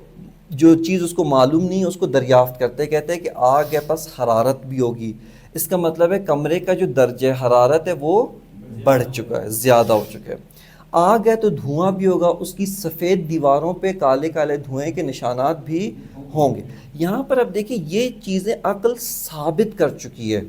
جو چیز اس کو معلوم نہیں ہے اس کو دریافت کرتا ہے. کہتا ہے کہ آگ ہے، پس حرارت بھی ہوگی، اس کا مطلب ہے کمرے کا جو درجہ حرارت ہے وہ بڑھ چکا ہے، زیادہ ہو چکا ہے. آگ ہے تو دھواں بھی ہوگا، اس کی سفید دیواروں پہ کالے کالے دھوئیں کے نشانات بھی ہوں گے. یہاں پر اب دیکھیں یہ چیزیں عقل ثابت کر چکی ہے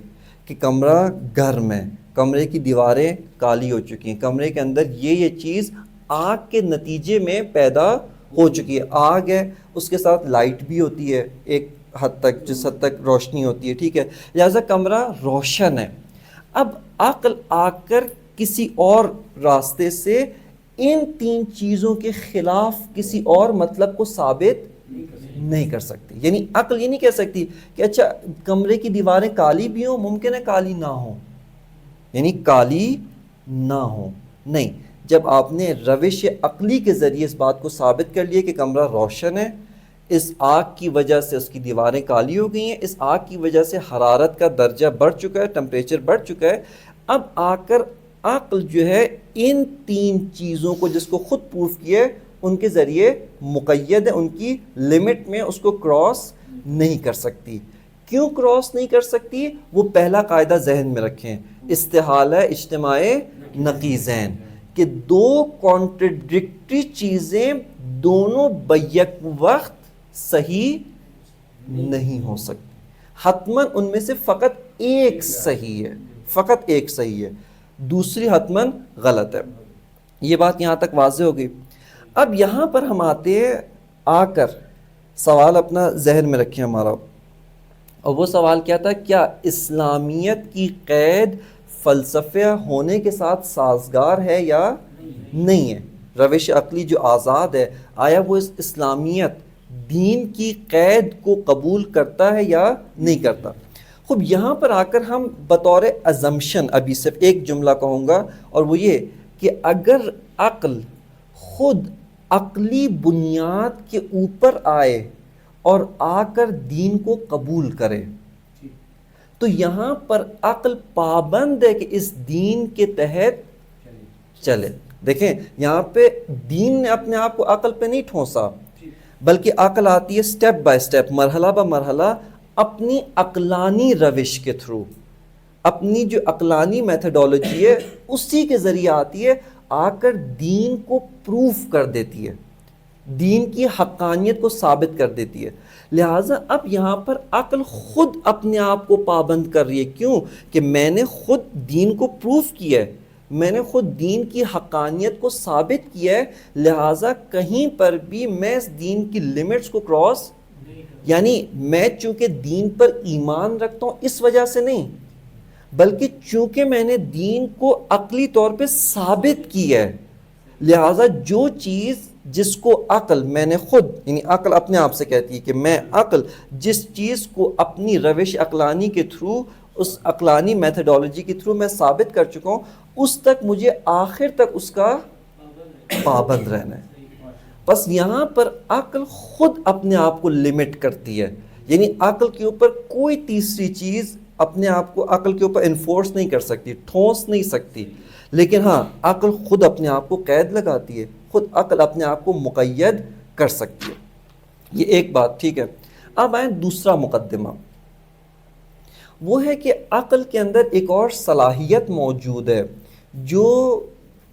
کہ کمرہ گرم ہے، کمرے کی دیواریں کالی ہو چکی ہیں، کمرے کے اندر یہ چیز آگ کے نتیجے میں پیدا ہو چکی ہے. آگ ہے، اس کے ساتھ لائٹ بھی ہوتی ہے ایک حد تک، جس حد تک روشنی ہوتی ہے، ٹھیک ہے، لہٰذا کمرہ روشن ہے. اب عقل آ کر کسی اور راستے سے ان تین چیزوں کے خلاف کسی اور مطلب کو ثابت نہیں کر سکتی. یعنی عقل یہ نہیں کہہ سکتی کہ اچھا کمرے کی دیواریں کالی بھی ہوں، ممکن ہے کالی نہ ہوں، یعنی کالی نہ ہوں. نہیں، جب آپ نے روش عقلی کے ذریعے اس بات کو ثابت کر لیا کہ کمرہ روشن ہے، اس آگ کی وجہ سے اس کی دیواریں کالی ہو گئی ہیں، اس آگ کی وجہ سے حرارت کا درجہ بڑھ چکا ہے، ٹمپریچر بڑھ چکا ہے، اب آ کر عقل جو ہے ان تین چیزوں کو جس کو خود پروف کیا ہے ان کے ذریعے مقید ہے، ان کی لمٹ میں اس کو کراس نہیں کر سکتی. کیوں کراس نہیں کر سکتی؟ وہ پہلا قاعدہ ذہن میں رکھیں، استحالہ اجتماع نقیضین، کہ دو کانٹرڈکٹری چیزیں دونوں بیک وقت صحیح نہیں ہو سکتی. حتماً ان میں سے فقط ایک صحیح ہے، فقط ایک صحیح ہے، دوسری حتماً غلط ہے. یہ بات یہاں تک واضح ہو گئی. اب یہاں پر ہم آتے ہیں، آ کر سوال اپنا ذہن میں رکھیں ہمارا، اور وہ سوال کیا تھا؟ کیا اسلامیت کی قید فلسفہ ہونے کے ساتھ سازگار ہے یا نہیں ہے؟ روش عقلی جو آزاد ہے، آیا وہ اس اسلامیت دین کی قید کو قبول کرتا ہے یا نہیں کرتا؟ خوب یہاں پر آ کر ہم بطور ازمپشن ابھی صرف ایک جملہ کہوں گا، اور وہ یہ کہ اگر عقل خود عقلی بنیاد کے اوپر آئے اور آ کر دین کو قبول کرے تو یہاں پر عقل پابند ہے کہ اس دین کے تحت چلے. دیکھیں یہاں پہ دین نے اپنے آپ کو عقل پہ نہیں ٹھونسا، بلکہ عقل آتی ہے سٹیپ بائی سٹیپ، مرحلہ بہ مرحلہ، اپنی عقلانی روش کے تھرو، اپنی جو عقلانی میتھڈولوجی ہے اسی کے ذریعے آتی ہے، آ کر دین کو پروف کر دیتی ہے، دین کی حقانیت کو ثابت کر دیتی ہے. لہٰذا اب یہاں پر عقل خود اپنے آپ کو پابند کر رہی ہے. کیوں؟ کہ میں نے خود دین کو پروف کیا ہے، میں نے خود دین کی حقانیت کو ثابت کیا ہے، لہٰذا کہیں پر بھی میں اس دین کی لیمٹس کو کراس، یعنی میں چونکہ دین پر ایمان رکھتا ہوں اس وجہ سے نہیں، بلکہ چونکہ میں نے دین کو عقلی طور پہ ثابت کی ہے، لہٰذا جو چیز جس کو عقل میں نے خود، یعنی عقل اپنے آپ سے کہتی ہے کہ میں عقل جس چیز کو اپنی روش عقلانی کے تھرو، اس عقلانی میتھڈولوجی کے تھرو میں ثابت کر چکا ہوں، اس تک مجھے آخر تک اس کا پابند رہنا ہے. بس یہاں پر عقل خود اپنے آپ کو لمٹ کرتی ہے، یعنی عقل کے اوپر کوئی تیسری چیز اپنے آپ کو عقل کے اوپر انفورس نہیں کر سکتی، ٹھونس نہیں سکتی. لیکن ہاں عقل خود اپنے آپ کو قید لگاتی ہے، خود عقل اپنے آپ کو مقید کر سکتی ہے. یہ ایک بات ٹھیک ہے. اب آئیں دوسرا مقدمہ، وہ ہے کہ عقل کے اندر ایک اور صلاحیت موجود ہے جو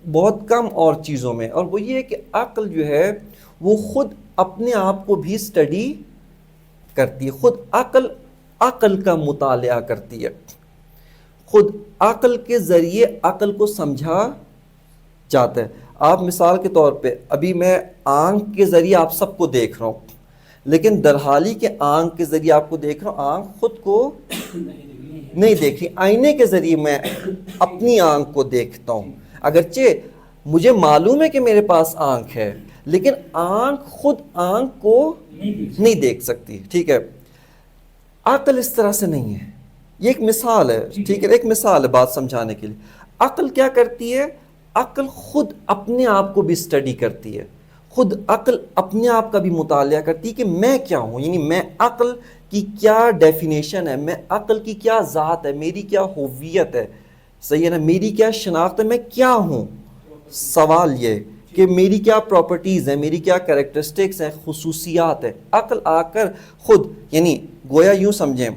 بہت کم اور چیزوں میں، اور وہ یہ ہے کہ عقل جو ہے وہ خود اپنے آپ کو بھی اسٹڈی کرتی ہے، خود عقل کا مطالعہ کرتی ہے، خود عقل کے ذریعے عقل کو سمجھا جاتا ہے. آپ مثال کے طور پہ ابھی میں آنکھ کے ذریعے آپ سب کو دیکھ رہا ہوں، لیکن درحالی کے آنکھ کے ذریعے آپ کو دیکھ رہا ہوں، آنکھ خود کو نہیں دیکھ رہی، آئینے کے ذریعے میں اپنی آنکھ کو دیکھتا ہوں. اگرچہ مجھے معلوم ہے کہ میرے پاس آنکھ ہے، لیکن آنکھ خود آنکھ کو نہیں دیکھ سکتی. ٹھیک ہے، عقل اس طرح سے نہیں ہے. یہ ایک مثال ہے، ٹھیک ہے، ایک مثال ہے بات سمجھانے کے لیے. عقل کیا کرتی ہے؟ عقل خود اپنے آپ کو بھی اسٹڈی کرتی ہے، خود عقل اپنے آپ کا بھی مطالعہ کرتی ہے کہ میں کیا ہوں، یعنی میں عقل کی کیا ڈیفینیشن ہے، میں عقل کی کیا ذات ہے، میری کیا ہویت ہے، صحیح ہے نا، میری کیا شناخت ہے، میں کیا ہوں. سوال یہ کہ میری کیا پراپرٹیز ہیں، میری کیا کریکٹرسٹکس ہیں، خصوصیات ہیں. عقل آ کر خود، یعنی گویا یوں سمجھیں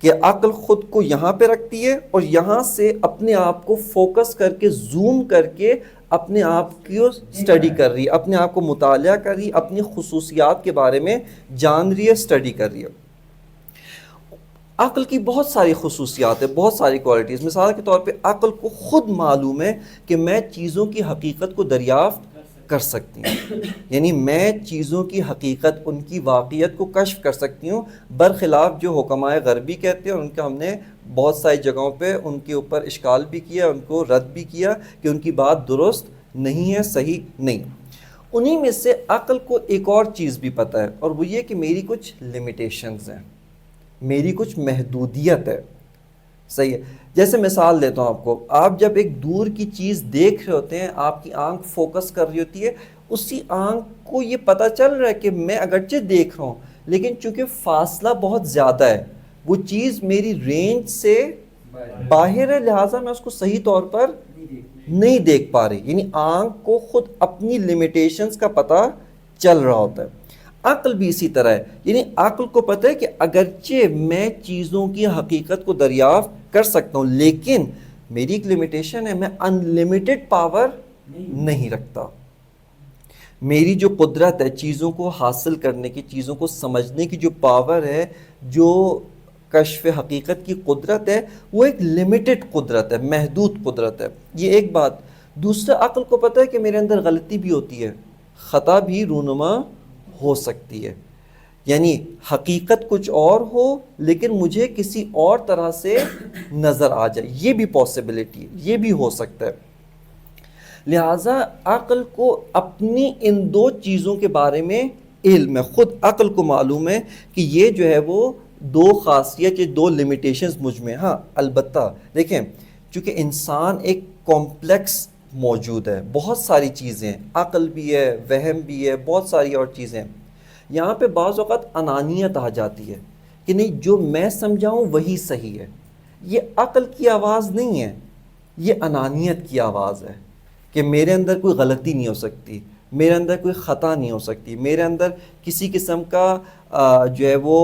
کہ عقل خود کو یہاں پہ رکھتی ہے اور یہاں سے اپنے آپ کو فوکس کر کے زوم کر کے اپنے آپ کی اسٹڈی کر رہی ہے، اپنے آپ کو مطالعہ کر رہی ہے، اپنی خصوصیات کے بارے میں جان رہی ہے، اسٹڈی کر رہی ہے۔ عقل کی بہت ساری خصوصیات ہیں، بہت ساری کوالٹیز۔ مثال کے طور پہ عقل کو خود معلوم ہے کہ میں چیزوں کی حقیقت کو دریافت کر سکتی ہوں، یعنی میں چیزوں کی حقیقت، ان کی واقعیت کو کشف کر سکتی ہوں، برخلاف جو حکمائے غربی کہتے ہیں، ان کا ہم نے بہت ساری جگہوں پہ ان کے اوپر اشکال بھی کیا، ان کو رد بھی کیا کہ ان کی بات درست نہیں ہے، صحیح نہیں۔ انہی میں سے عقل کو ایک اور چیز بھی پتہ ہے، اور وہ یہ کہ میری کچھ لمیٹیشنز ہیں، میری کچھ محدودیت ہے، صحیح ہے۔ جیسے مثال دیتا ہوں آپ کو، آپ جب ایک دور کی چیز دیکھ رہے ہوتے ہیں، آپ کی آنکھ فوکس کر رہی ہوتی ہے، اسی آنکھ کو یہ پتہ چل رہا ہے کہ میں اگرچہ دیکھ رہا ہوں لیکن چونکہ فاصلہ بہت زیادہ ہے، وہ چیز میری رینج سے باہر ہے، لہٰذا میں اس کو صحیح طور پر نہیں دیکھ پا رہی، یعنی آنکھ کو خود اپنی لیمیٹیشنز کا پتہ چل رہا ہوتا ہے۔ عقل بھی اسی طرح ہے، یعنی عقل کو پتہ ہے کہ اگرچہ میں چیزوں کی حقیقت کو دریافت کر سکتا ہوں لیکن میری ایک لمیٹیشن ہے، میں ان لمیٹڈ پاور نہیں رکھتا۔ میری جو قدرت ہے چیزوں کو حاصل کرنے کی، چیزوں کو سمجھنے کی جو پاور ہے، جو کشف حقیقت کی قدرت ہے، وہ ایک لمیٹڈ قدرت ہے، محدود قدرت ہے۔ یہ ایک بات۔ دوسرا، عقل کو پتہ ہے کہ میرے اندر غلطی بھی ہوتی ہے، خطا بھی رونما ہو سکتی ہے، یعنی حقیقت کچھ اور ہو لیکن مجھے کسی اور طرح سے نظر آ جائے، یہ بھی پاسبلٹی ہے، یہ بھی ہو سکتا ہے۔ لہٰذا عقل کو اپنی ان دو چیزوں کے بارے میں علم ہے، خود عقل کو معلوم ہے کہ یہ جو ہے وہ دو خاصیت، یہ دو لمیٹیشنز مجھ میں۔ ہاں البتہ دیکھیں، چونکہ انسان ایک کمپلیکس موجود ہے، بہت ساری چیزیں، عقل بھی ہے، وہم بھی ہے، بہت ساری اور چیزیں، یہاں پہ بعض اوقات انانیت آ جاتی ہے کہ نہیں جو میں سمجھاؤں وہی صحیح ہے۔ یہ عقل کی آواز نہیں ہے، یہ انانیت کی آواز ہے کہ میرے اندر کوئی غلطی نہیں ہو سکتی، میرے اندر کوئی خطا نہیں ہو سکتی، میرے اندر کسی قسم کا جو ہے وہ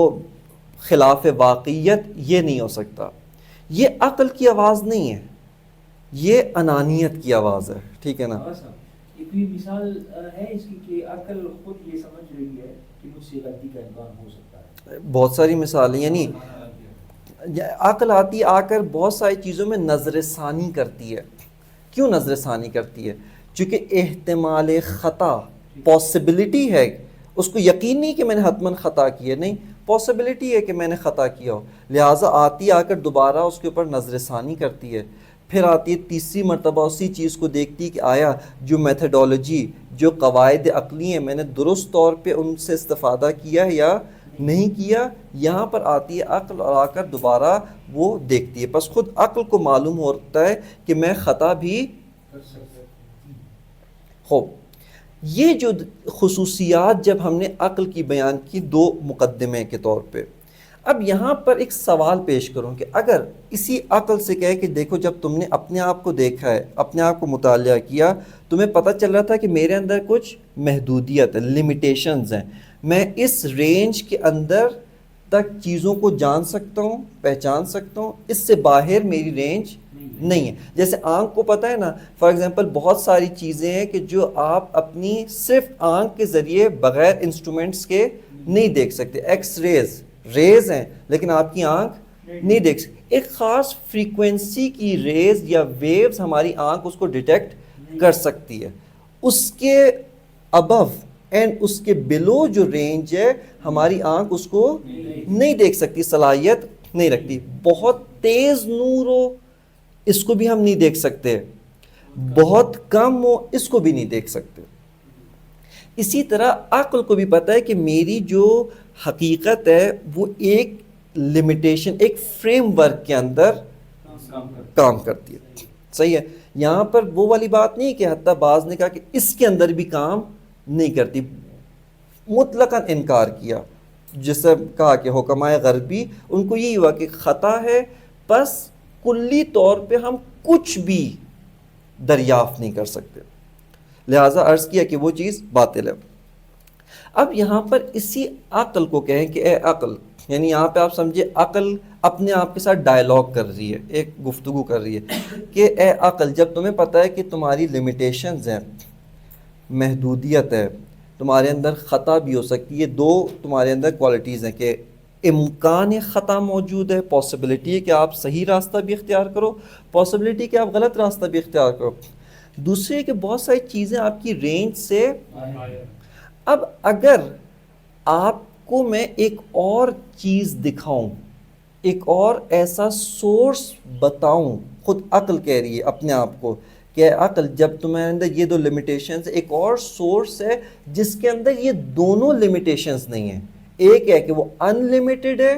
خلاف واقعیت یہ نہیں ہو سکتا۔ یہ عقل کی آواز نہیں ہے، یہ انانیت کی آواز ہے، ٹھیک ہے نا؟ یہ کوئی مثال ہے اس کی کہ عقل خود یہ سمجھ رہی ہے کہ مجھ سے غلطی کا امکان ہو سکتا ہے؟ بہت ساری مثالیں، یعنی عقل آتی آ کر بہت ساری چیزوں میں نظر ثانی کرتی ہے۔ کیوں نظر ثانی کرتی ہے؟ چونکہ احتمال خطا، پاسبلٹی ہے، اس کو یقین نہیں کہ میں نے حتماً خطا کی ہے، نہیں، پاسبلٹی ہے کہ میں نے خطا کیا ہو، لہٰذا آتی آ کر دوبارہ اس کے اوپر نظر ثانی کرتی ہے، پھر آتی ہے تیسری مرتبہ اسی چیز کو دیکھتی کہ آیا جو میتھڈولوجی، جو قواعد عقلی ہیں، میں نے درست طور پہ ان سے استفادہ کیا ہے یا نہیں کیا۔ یہاں پر آتی ہے عقل اور آ کر دوبارہ وہ دیکھتی ہے۔ پس خود عقل کو معلوم ہوتا ہے کہ میں خطا بھی خوب۔ یہ جو خصوصیات جب ہم نے عقل کی بیان کی دو مقدمے کے طور پہ، اب یہاں پر ایک سوال پیش کروں کہ اگر اسی عقل سے کہے کہ دیکھو جب تم نے اپنے آپ کو دیکھا ہے، اپنے آپ کو مطالعہ کیا، تمہیں پتہ چل رہا تھا کہ میرے اندر کچھ محدودیت ہے، لمیٹیشنز ہیں، میں اس رینج کے اندر تک چیزوں کو جان سکتا ہوں، پہچان سکتا ہوں، اس سے باہر میری رینج نہیں ہے۔ جیسے آنکھ کو پتہ ہے نا، فار ایگزامپل بہت ساری چیزیں ہیں کہ جو آپ اپنی صرف آنکھ کے ذریعے بغیر انسٹرومنٹس کے نہیں دیکھ سکتے۔ ایکس ریز ہیں لیکن آپ کی آنکھ نہیں دیکھ سکتی، ایک خاص فریکوینسی کی ریز یا ویوز ہماری آنکھ اس کو ڈیٹیکٹ کر سکتی ہے، اس کے ابو اینڈ اس کے بلو جو رینج ہے ہماری آنکھ اس کو نہیں دیکھ سکتی، صلاحیت نہیں رکھتی۔ بہت تیز نور ہو اس کو بھی ہم نہیں دیکھ سکتے، بہت کم ہو اس کو بھی نہیں دیکھ سکتے۔ اسی طرح عقل کو بھی پتہ ہے کہ میری جو حقیقت ہے وہ ایک لمیٹیشن، ایک فریم ورک کے اندر کام کرتی ہے، صحیح ہے۔ یہاں پر وہ والی بات نہیں کہ حتیٰ بعض نے کہا کہ اس کے اندر بھی کام نہیں کرتی، مطلقاً انکار کیا، جس سے کہا کہ حکمائے غربی ان کو یہی ہوا کہ خطا ہے، بس کلی طور پہ ہم کچھ بھی دریافت نہیں کر سکتے، لہٰذا عرض کیا کہ وہ چیز باطل ہے۔ اب یہاں پر اسی عقل کو کہیں کہ اے عقل، یعنی یہاں پہ آپ سمجھے عقل اپنے آپ کے ساتھ ڈائلاگ کر رہی ہے، ایک گفتگو کر رہی ہے کہ اے عقل، جب تمہیں پتہ ہے کہ تمہاری لمیٹیشنز ہیں، محدودیت ہے، تمہارے اندر خطا بھی ہو سکتی ہے، دو تمہارے اندر کوالٹیز ہیں کہ امکان خطا موجود ہے، پاسبلٹی ہے کہ آپ صحیح راستہ بھی اختیار کرو، پاسبلٹی کہ آپ غلط راستہ بھی اختیار کرو، دوسرے ہے کہ بہت ساری چیزیں آپ کی رینج سے اب اگر آپ کو میں ایک اور چیز دکھاؤں، ایک اور ایسا سورس بتاؤں، خود عقل کہہ رہی ہے اپنے آپ کو کہ عقل جب تمہارے اندر یہ دو لمیٹیشنز، ایک اور سورس ہے جس کے اندر یہ دونوں لمیٹیشنز نہیں ہیں، ایک ہے کہ وہ ان لمیٹڈ ہے،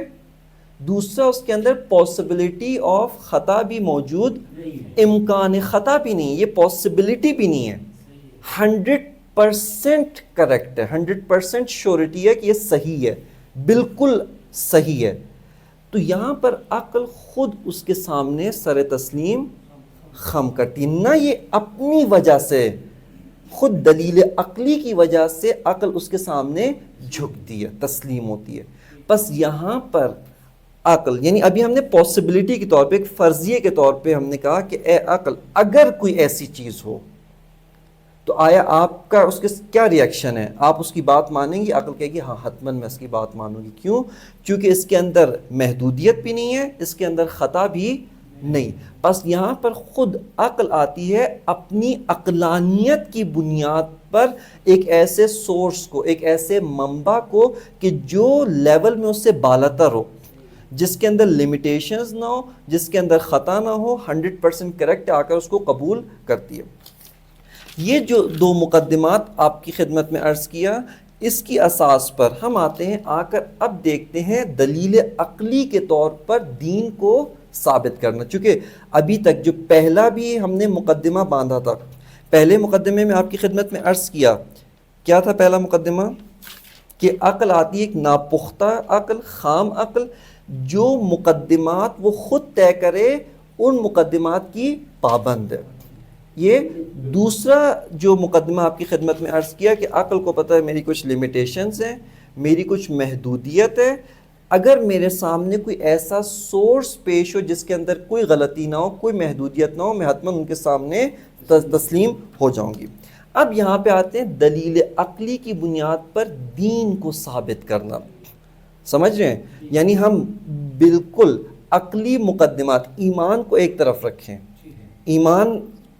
دوسرا اس کے اندر پاسبلٹی آف خطا بھی موجود، امکان خطا بھی نہیں، یہ پاسبلٹی بھی نہیں ہے، 100% کریکٹ ہے، 100% شیورٹی ہے کہ یہ صحیح ہے، بالکل صحیح ہے، تو یہاں پر عقل خود اس کے سامنے سر تسلیم خم کرتی، نہ یہ اپنی وجہ سے، خود دلیل عقلی کی وجہ سے عقل اس کے سامنے جھکتی ہے، تسلیم ہوتی ہے۔ بس یہاں پر عقل، یعنی ابھی ہم نے پاسبلٹی کے طور پہ، ایک فرضیے کے طور پہ ہم نے کہا کہ اے عقل اگر کوئی ایسی چیز ہو تو آیا آپ کا اس کے کیا ریئیکشن ہے؟ آپ اس کی بات مانیں گی؟ عقل کہے گی ہاں حتماً میں اس کی بات مانوں گی، کیوں؟ چونکہ اس کے اندر محدودیت بھی نہیں ہے، اس کے اندر خطا بھی نہیں۔ بس یہاں پر خود عقل آتی ہے اپنی عقلانیت کی بنیاد پر ایک ایسے سورس کو، ایک ایسے منبع کو کہ جو لیول میں اس سے بالاتر ہو، جس کے اندر لمیٹیشنز نہ ہو، جس کے اندر خطا نہ ہو، 100% کریکٹ آ کر اس کو قبول کرتی ہے۔ یہ جو دو مقدمات آپ کی خدمت میں عرض کیا، اس کی اساس پر ہم آتے ہیں، آ کر اب دیکھتے ہیں دلیل عقلی کے طور پر دین کو ثابت کرنا۔ چونکہ ابھی تک جو پہلا بھی ہم نے مقدمہ باندھا تھا، پہلے مقدمے میں آپ کی خدمت میں عرض کیا تھا پہلا مقدمہ؟ کہ عقل آتی ہے ایک ناپختہ عقل، خام عقل، جو مقدمات وہ خود طے کرے ان مقدمات کی پابند ہے۔ یہ دوسرا جو مقدمہ آپ کی خدمت میں عرض کیا کہ عقل کو پتہ ہے میری کچھ لمیٹیشنز ہیں، میری کچھ محدودیت ہے، اگر میرے سامنے کوئی ایسا سورس پیش ہو جس کے اندر کوئی غلطی نہ ہو، کوئی محدودیت نہ ہو، میں حتماً ان کے سامنے تسلیم ہو جاؤں گی۔ اب یہاں پہ آتے ہیں دلیل عقلی کی بنیاد پر دین کو ثابت کرنا، سمجھ رہے ہیں؟ یعنی ہم بالکل عقلی مقدمات، ایمان کو ایک طرف رکھیں، ایمان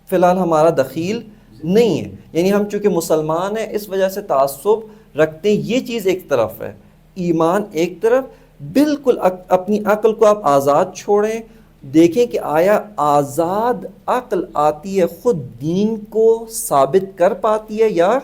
فی الحال ہمارا دخیل نہیں ہے، یعنی ہم چونکہ مسلمان ہیں اس وجہ سے تعصب رکھتے ہیں، یہ چیز ایک طرف ہے، ایمان ایک طرف، بالکل اپنی عقل کو آپ آزاد چھوڑیں، دیکھیں کہ آیا آزاد عقل آتی ہے خود دین کو ثابت کر پاتی ہے یا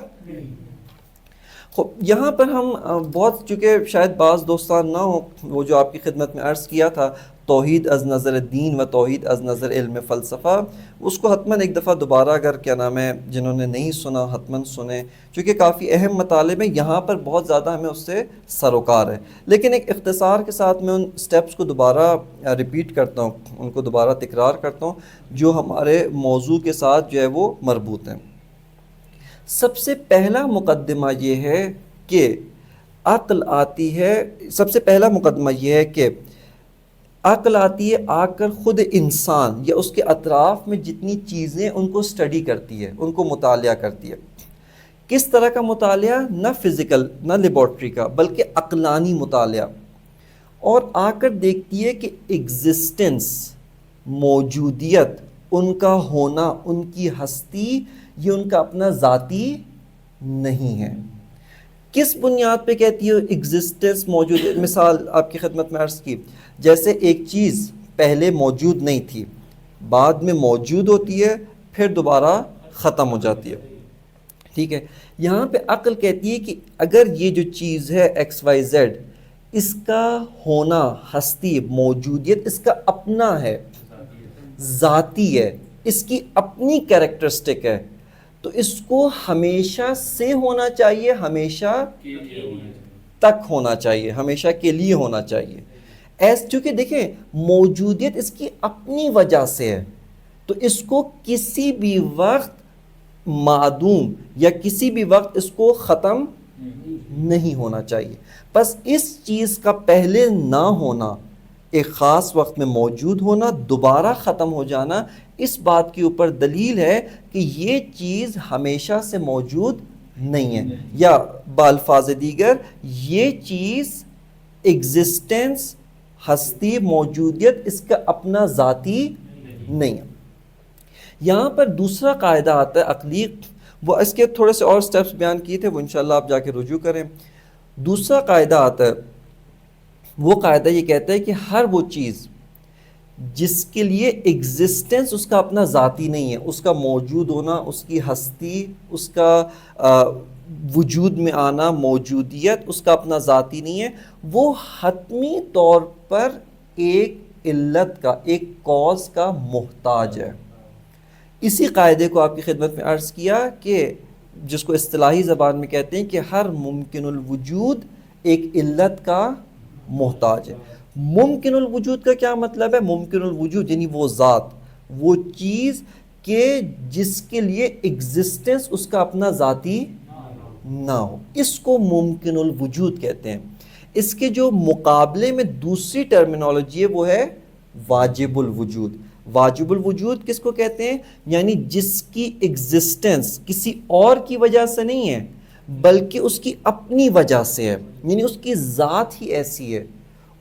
یہاں پر ہم بہت، چونکہ شاید بعض دوستان نہ ہوں، وہ جو آپ کی خدمت میں عرض کیا تھا توحید از نظر دین و توحید از نظر علم فلسفہ، اس کو حتماً ایک دفعہ دوبارہ اگر کیا نام ہے جنہوں نے نہیں سنا حتماً سنیں، چونکہ کافی اہم مطالب ہیں، یہاں پر بہت زیادہ ہمیں اس سے سروکار ہے، لیکن ایک اختصار کے ساتھ میں ان سٹیپس کو دوبارہ ریپیٹ کرتا ہوں، ان کو دوبارہ تکرار کرتا ہوں جو ہمارے موضوع کے ساتھ جو ہے وہ مربوط ہیں۔ سب سے پہلا مقدمہ یہ ہے کہ عقل آتی ہے، سب سے پہلا مقدمہ یہ ہے کہ عقل آتی ہے آ کر خود انسان یا اس کے اطراف میں جتنی چیزیں ان کو اسٹڈی کرتی ہے، ان کو مطالعہ کرتی ہے۔ کس طرح کا مطالعہ؟ نہ فزیکل نہ لیبارٹری کا، بلکہ عقلانی مطالعہ، اور آ کر دیکھتی ہے کہ ایگزسٹنس، موجودیت، ان کا ہونا، ان کی ہستی، یہ ان کا اپنا ذاتی نہیں ہے۔ کس بنیاد پہ کہتی ہے ایگزسٹنس، موجودیت؟ مثال آپ کی خدمت میں عرض کی، جیسے ایک چیز پہلے موجود نہیں تھی، بعد میں موجود ہوتی ہے، پھر دوبارہ ختم ہو جاتی ہے، ٹھیک ہے؟ یہاں پہ عقل کہتی ہے کہ اگر یہ جو چیز ہے XYZ، اس کا ہونا، ہستی، موجودیت اس کا اپنا ہے، ذاتی ہے، اس کی اپنی کیریکٹرسٹک ہے، تو اس کو ہمیشہ سے ہونا چاہیے، ہمیشہ تک ہونا چاہیے، ہمیشہ کے لیے ہونا چاہیے۔ چونکہ دیکھیں موجودیت اس کی اپنی وجہ سے ہے، تو اس کو کسی بھی وقت معدوم یا کسی بھی وقت اس کو ختم نہیں ہونا چاہیے. بس اس چیز کا پہلے نہ ہونا، ایک خاص وقت میں موجود ہونا، دوبارہ ختم ہو جانا، اس بات کے اوپر دلیل ہے کہ یہ چیز ہمیشہ سے موجود نہیں ہے، یا بالفاظ دیگر یہ چیز ایگزسٹنس، ہستی، موجودیت اس کا اپنا ذاتی نہیں ہے. یہاں پر دوسرا قاعدہ آتا ہے عقلی، وہ اس کے تھوڑے سے اور سٹیپس بیان کیے تھے، وہ انشاءاللہ آپ جا کے رجوع کریں. دوسرا قاعدہ آتا ہے، وہ قاعدہ یہ کہتا ہے کہ ہر وہ چیز جس کے لیے ایگزسٹنس اس کا اپنا ذاتی نہیں ہے، اس کا موجود ہونا، اس کی ہستی، اس کا وجود میں آنا، موجودیت اس کا اپنا ذاتی نہیں ہے، وہ حتمی طور پر ایک علت کا، ایک کاز کا محتاج ہے. اسی قاعدے کو آپ کی خدمت میں عرض کیا کہ جس کو اصطلاحی زبان میں کہتے ہیں کہ ہر ممکن الوجود ایک علت کا محتاج ہے. ممکن الوجود کا کیا مطلب ہے؟ ممکن الوجود یعنی وہ ذات، وہ چیز کہ جس کے لیے ایگزسٹنس اس کا اپنا ذاتی نہ ہو، اس کو ممکن الوجود کہتے ہیں. اس کے جو مقابلے میں دوسری ٹرمینالوجی ہے وہ ہے واجب الوجود. واجب الوجود کس کو کہتے ہیں؟ یعنی جس کی ایگزسٹنس کسی اور کی وجہ سے نہیں ہے بلکہ اس کی اپنی وجہ سے ہے، یعنی اس کی ذات ہی ایسی ہے،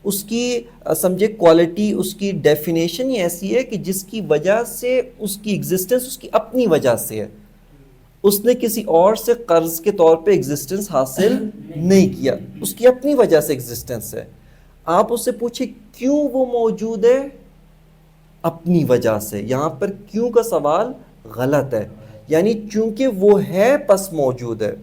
اس کی سمجھے کوالٹی، اس کی ڈیفینیشن ہی ایسی ہے کہ جس کی وجہ سے اس کی ایگزسٹنس اس کی اپنی وجہ سے ہے. اس نے کسی اور سے قرض کے طور پہ ایگزسٹنس حاصل نہیں کیا، اس کی اپنی وجہ سے ایگزسٹنس ہے. آپ اس سے پوچھیں کیوں وہ موجود ہے؟ اپنی وجہ سے. یہاں پر کیوں کا سوال غلط ہے، یعنی چونکہ وہ ہے پس موجود ہے.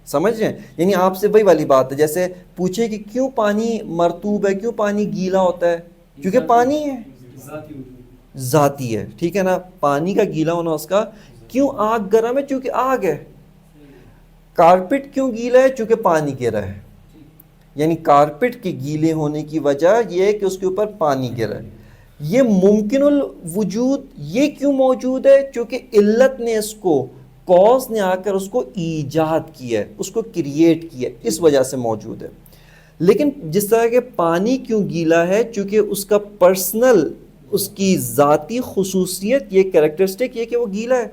سمجھ رہے ہیں؟ یعنی آپ سے وہی والی بات ہے جیسے پوچھے کہ کیوں پانی مرطوب ہے، کیوں پانی گیلا ہوتا ہے؟ کیونکہ پانی ہے، ذاتی ہے. ٹھیک ہے نا؟ پانی کا گیلا ہونا اس کا. کیوں آگ گرم ہے؟ چونکہ آگ ہے. کارپٹ کیوں گیلا ہے؟ چونکہ پانی گرا ہے. یعنی کارپٹ کے گیلے ہونے کی وجہ یہ ہے کہ اس کے اوپر پانی گرا ہے. یہ ممکن الوجود یہ کیوں موجود ہے؟ چونکہ علت نے اس کو، کاز نے آ کر اس کو ایجاد کیا ہے، اس کو کریٹ کیا ہے، اس وجہ سے موجود ہے. لیکن جس طرح کہ پانی کیوں گیلا ہے؟ چونکہ اس کا پرسنل، اس کی ذاتی خصوصیت، یہ کریکٹرسٹک یہ کہ وہ گیلا ہے.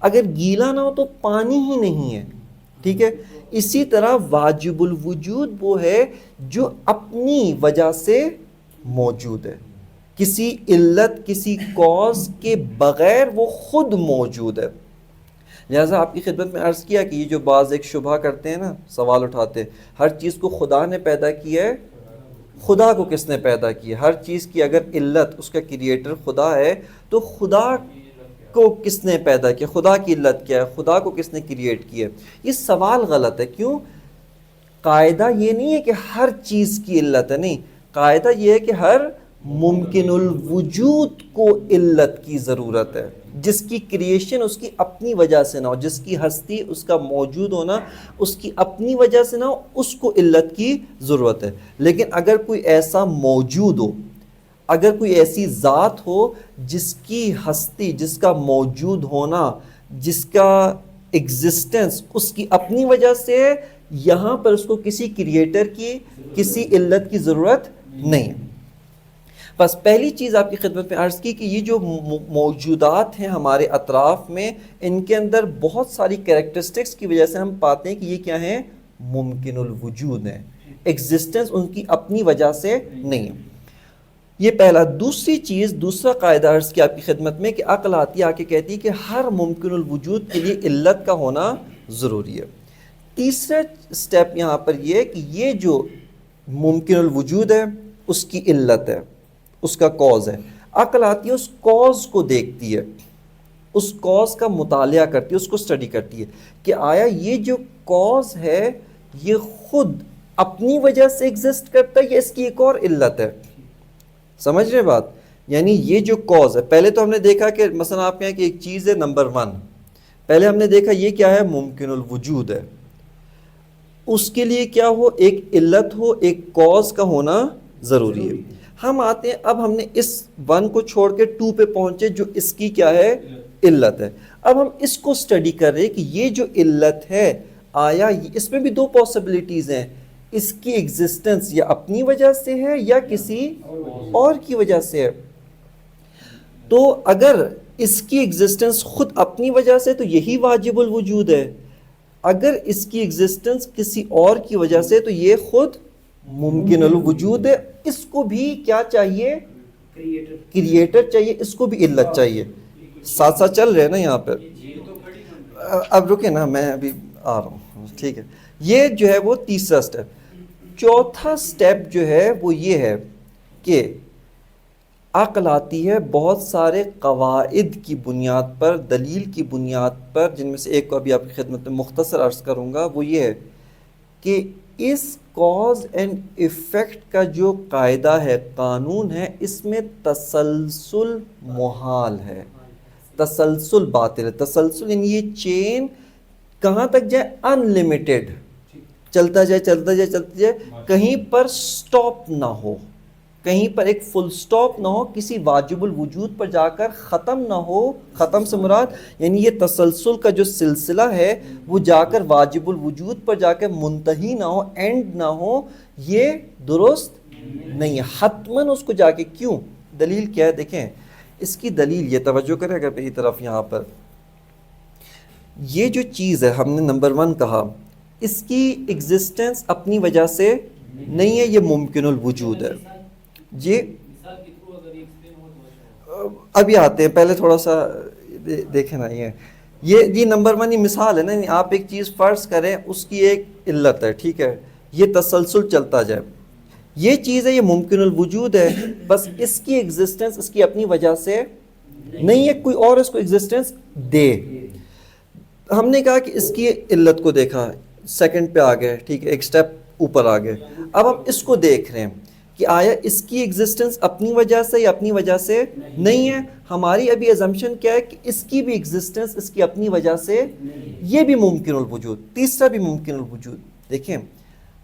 اگر گیلا نہ ہو تو پانی ہی نہیں ہے. ٹھیک ہے؟ اسی طرح واجب الوجود وہ ہے جو اپنی وجہ سے موجود ہے، کسی علت، کسی کاز کے بغیر وہ خود موجود ہے. لہٰذا آپ کی خدمت میں عرض کیا کہ یہ جو بعض ایک شبہ کرتے ہیں نا، سوال اٹھاتے ہیں ہر چیز کو خدا نے پیدا کیا ہے، خدا کو کس نے پیدا کیا؟ ہر چیز کی اگر علت، اس کا کریٹر خدا ہے تو خدا کو کس نے پیدا کیا؟ خدا کی علت کیا ہے؟ خدا کو کس نے کریٹ کیا؟ یہ سوال غلط ہے. کیوں؟ قاعدہ یہ نہیں ہے کہ ہر چیز کی علت ہے، نہیں، قاعدہ یہ ہے کہ ہر ممکن الوجود کو علت کی ضرورت ہے، جس کی کریشن اس کی اپنی وجہ سے نہ ہو، جس کی ہستی، اس کا موجود ہونا اس کی اپنی وجہ سے نہ ہو، اس کو علت کی ضرورت ہے. لیکن اگر کوئی ایسا موجود ہو، اگر کوئی ایسی ذات ہو جس کی ہستی، جس کا موجود ہونا، جس کا ایگزسٹنس اس کی اپنی وجہ سے ہے، یہاں پر اس کو کسی کریٹر کی، کسی علت کی ضرورت نہیں ہے. بس پہلی چیز آپ کی خدمت میں عرض کی کہ یہ جو موجودات ہیں ہمارے اطراف میں، ان کے اندر بہت ساری کریکٹرسٹکس کی وجہ سے ہم پاتے ہیں کہ یہ کیا ہیں؟ ممکن الوجود ہیں. ایگزسٹنس ان کی اپنی وجہ سے نہیں ہے. یہ پہلا. دوسری چیز، دوسرا قاعدہ عرض کیا آپ کی خدمت میں کہ عقل آتی آ کے کہتی ہے کہ ہر ممکن الوجود کے لیے علت کا ہونا ضروری ہے. تیسرا سٹیپ یہاں پر یہ ہے کہ یہ جو ممکن الوجود ہے اس کی علت ہے، اس کا کاز ہے. عقل آتی ہے، اس کاز کو دیکھتی ہے، اس کاز کا مطالعہ کرتی ہے، اس کو اسٹڈی کرتی ہے کہ آیا یہ جو کاز ہے یہ خود اپنی وجہ سے ایگزسٹ کرتا ہے یا اس کی ایک اور علت ہے. سمجھ رہے بات؟ یعنی یہ جو کاز ہے، پہلے تو ہم نے دیکھا کہ مثلا آپ کہیں کہ ایک چیز ہے نمبر 1، پہلے ہم نے دیکھا یہ کیا ہے؟ ممکن الوجود ہے. اس کے لیے کیا ہو؟ ایک علت ہو، ایک کاز کا ہونا ضروری ہے. ہم آتے ہیں، اب ہم نے اس 1 کو چھوڑ کے 2 پہ پہنچے جو اس کی کیا ہے؟ علت ہے. اب ہم اس کو اسٹڈی کر رہے ہیں کہ یہ جو علت ہے آیا اس میں بھی دو پاسبلٹیز ہیں، اس کی ایگزسٹنس یا اپنی وجہ سے ہے یا کسی اور کی وجہ سے ہے. تو اگر اس کی ایگزسٹنس خود اپنی وجہ سے تو یہی واجب الوجود ہے، اگر اس کی ایگزسٹنس کسی اور کی وجہ سے تو یہ خود ممکن الوجود ہے. اس کو بھی کیا چاہیے؟ کریٹر چاہیے، اس کو بھی علت چاہیے. ساتھ ساتھ چل رہے ہیں نا یہاں پر. اب رکے نا، میں ابھی آ رہا ہوں. ٹھیک ہے، یہ جو ہے وہ تیسرا سٹیپ. چوتھا سٹیپ جو ہے وہ یہ ہے کہ عقل آتی ہے بہت سارے قواعد کی بنیاد پر، دلیل کی بنیاد پر، جن میں سے ایک کو ابھی آپ کی خدمت میں مختصر عرض کروں گا. وہ یہ ہے کہ اس کاز اینڈ ایفیکٹ کا جو قاعدہ ہے، قانون ہے، اس میں تسلسل محال ہے، تسلسل باطل ہے. تسلسل یعنی یہ چین کہاں تک جائے؟ ان لمیٹڈ چلتا جائے چلتا جائے چلتا جائے، کہیں پر سٹاپ نہ ہو، کہیں پر ایک فل سٹاپ نہ ہو، کسی واجب الوجود پر جا کر ختم نہ ہو. ختم سے مراد یعنی یہ تسلسل کا جو سلسلہ ہے وہ جا کر واجب الوجود پر جا کر منتہی نہ ہو، اینڈ نہ ہو. یہ درست نہیں ہے. حتماً اس کو جا کے کیوں؟ دلیل کیا ہے؟ دیکھیں اس کی دلیل یہ، توجہ کریں اگر میری طرف. یہاں پر یہ جو چیز ہے ہم نے نمبر 1 کہا، اس کی ایگزسٹنس اپنی وجہ سے نہیں ہے، یہ ممکن الوجود ہے. جی ابھی آتے ہیں، پہلے تھوڑا سا دیکھیں نا. یہ نمبر 1 یہ مثال ہے نا. آپ ایک چیز فرض کریں، اس کی ایک علت ہے، ٹھیک ہے، یہ تسلسل چلتا جائے، یہ چیز ہے، یہ ممکن الوجود ہے، بس اس کی ایگزسٹنس اس کی اپنی وجہ سے نہیں ہے، کوئی اور اس کو ایگزسٹنس دے. ہم نے کہا کہ اس کی علت کو دیکھا، سیکنڈ پہ آ گئے، ٹھیک ہے، ایک سٹیپ اوپر آ گئے. اب ہم اس کو دیکھ رہے ہیں کہ آیا اس کی ایگزسٹنس اپنی وجہ سے یا اپنی وجہ سے نہیں ہے. ہماری ابھی ایزمپشن کیا ہے کہ اس کی بھی ایگزسٹنس اس کی اپنی وجہ سے، یہ بھی ممکن الوجود، تیسرا بھی ممکن الوجود. دیکھیں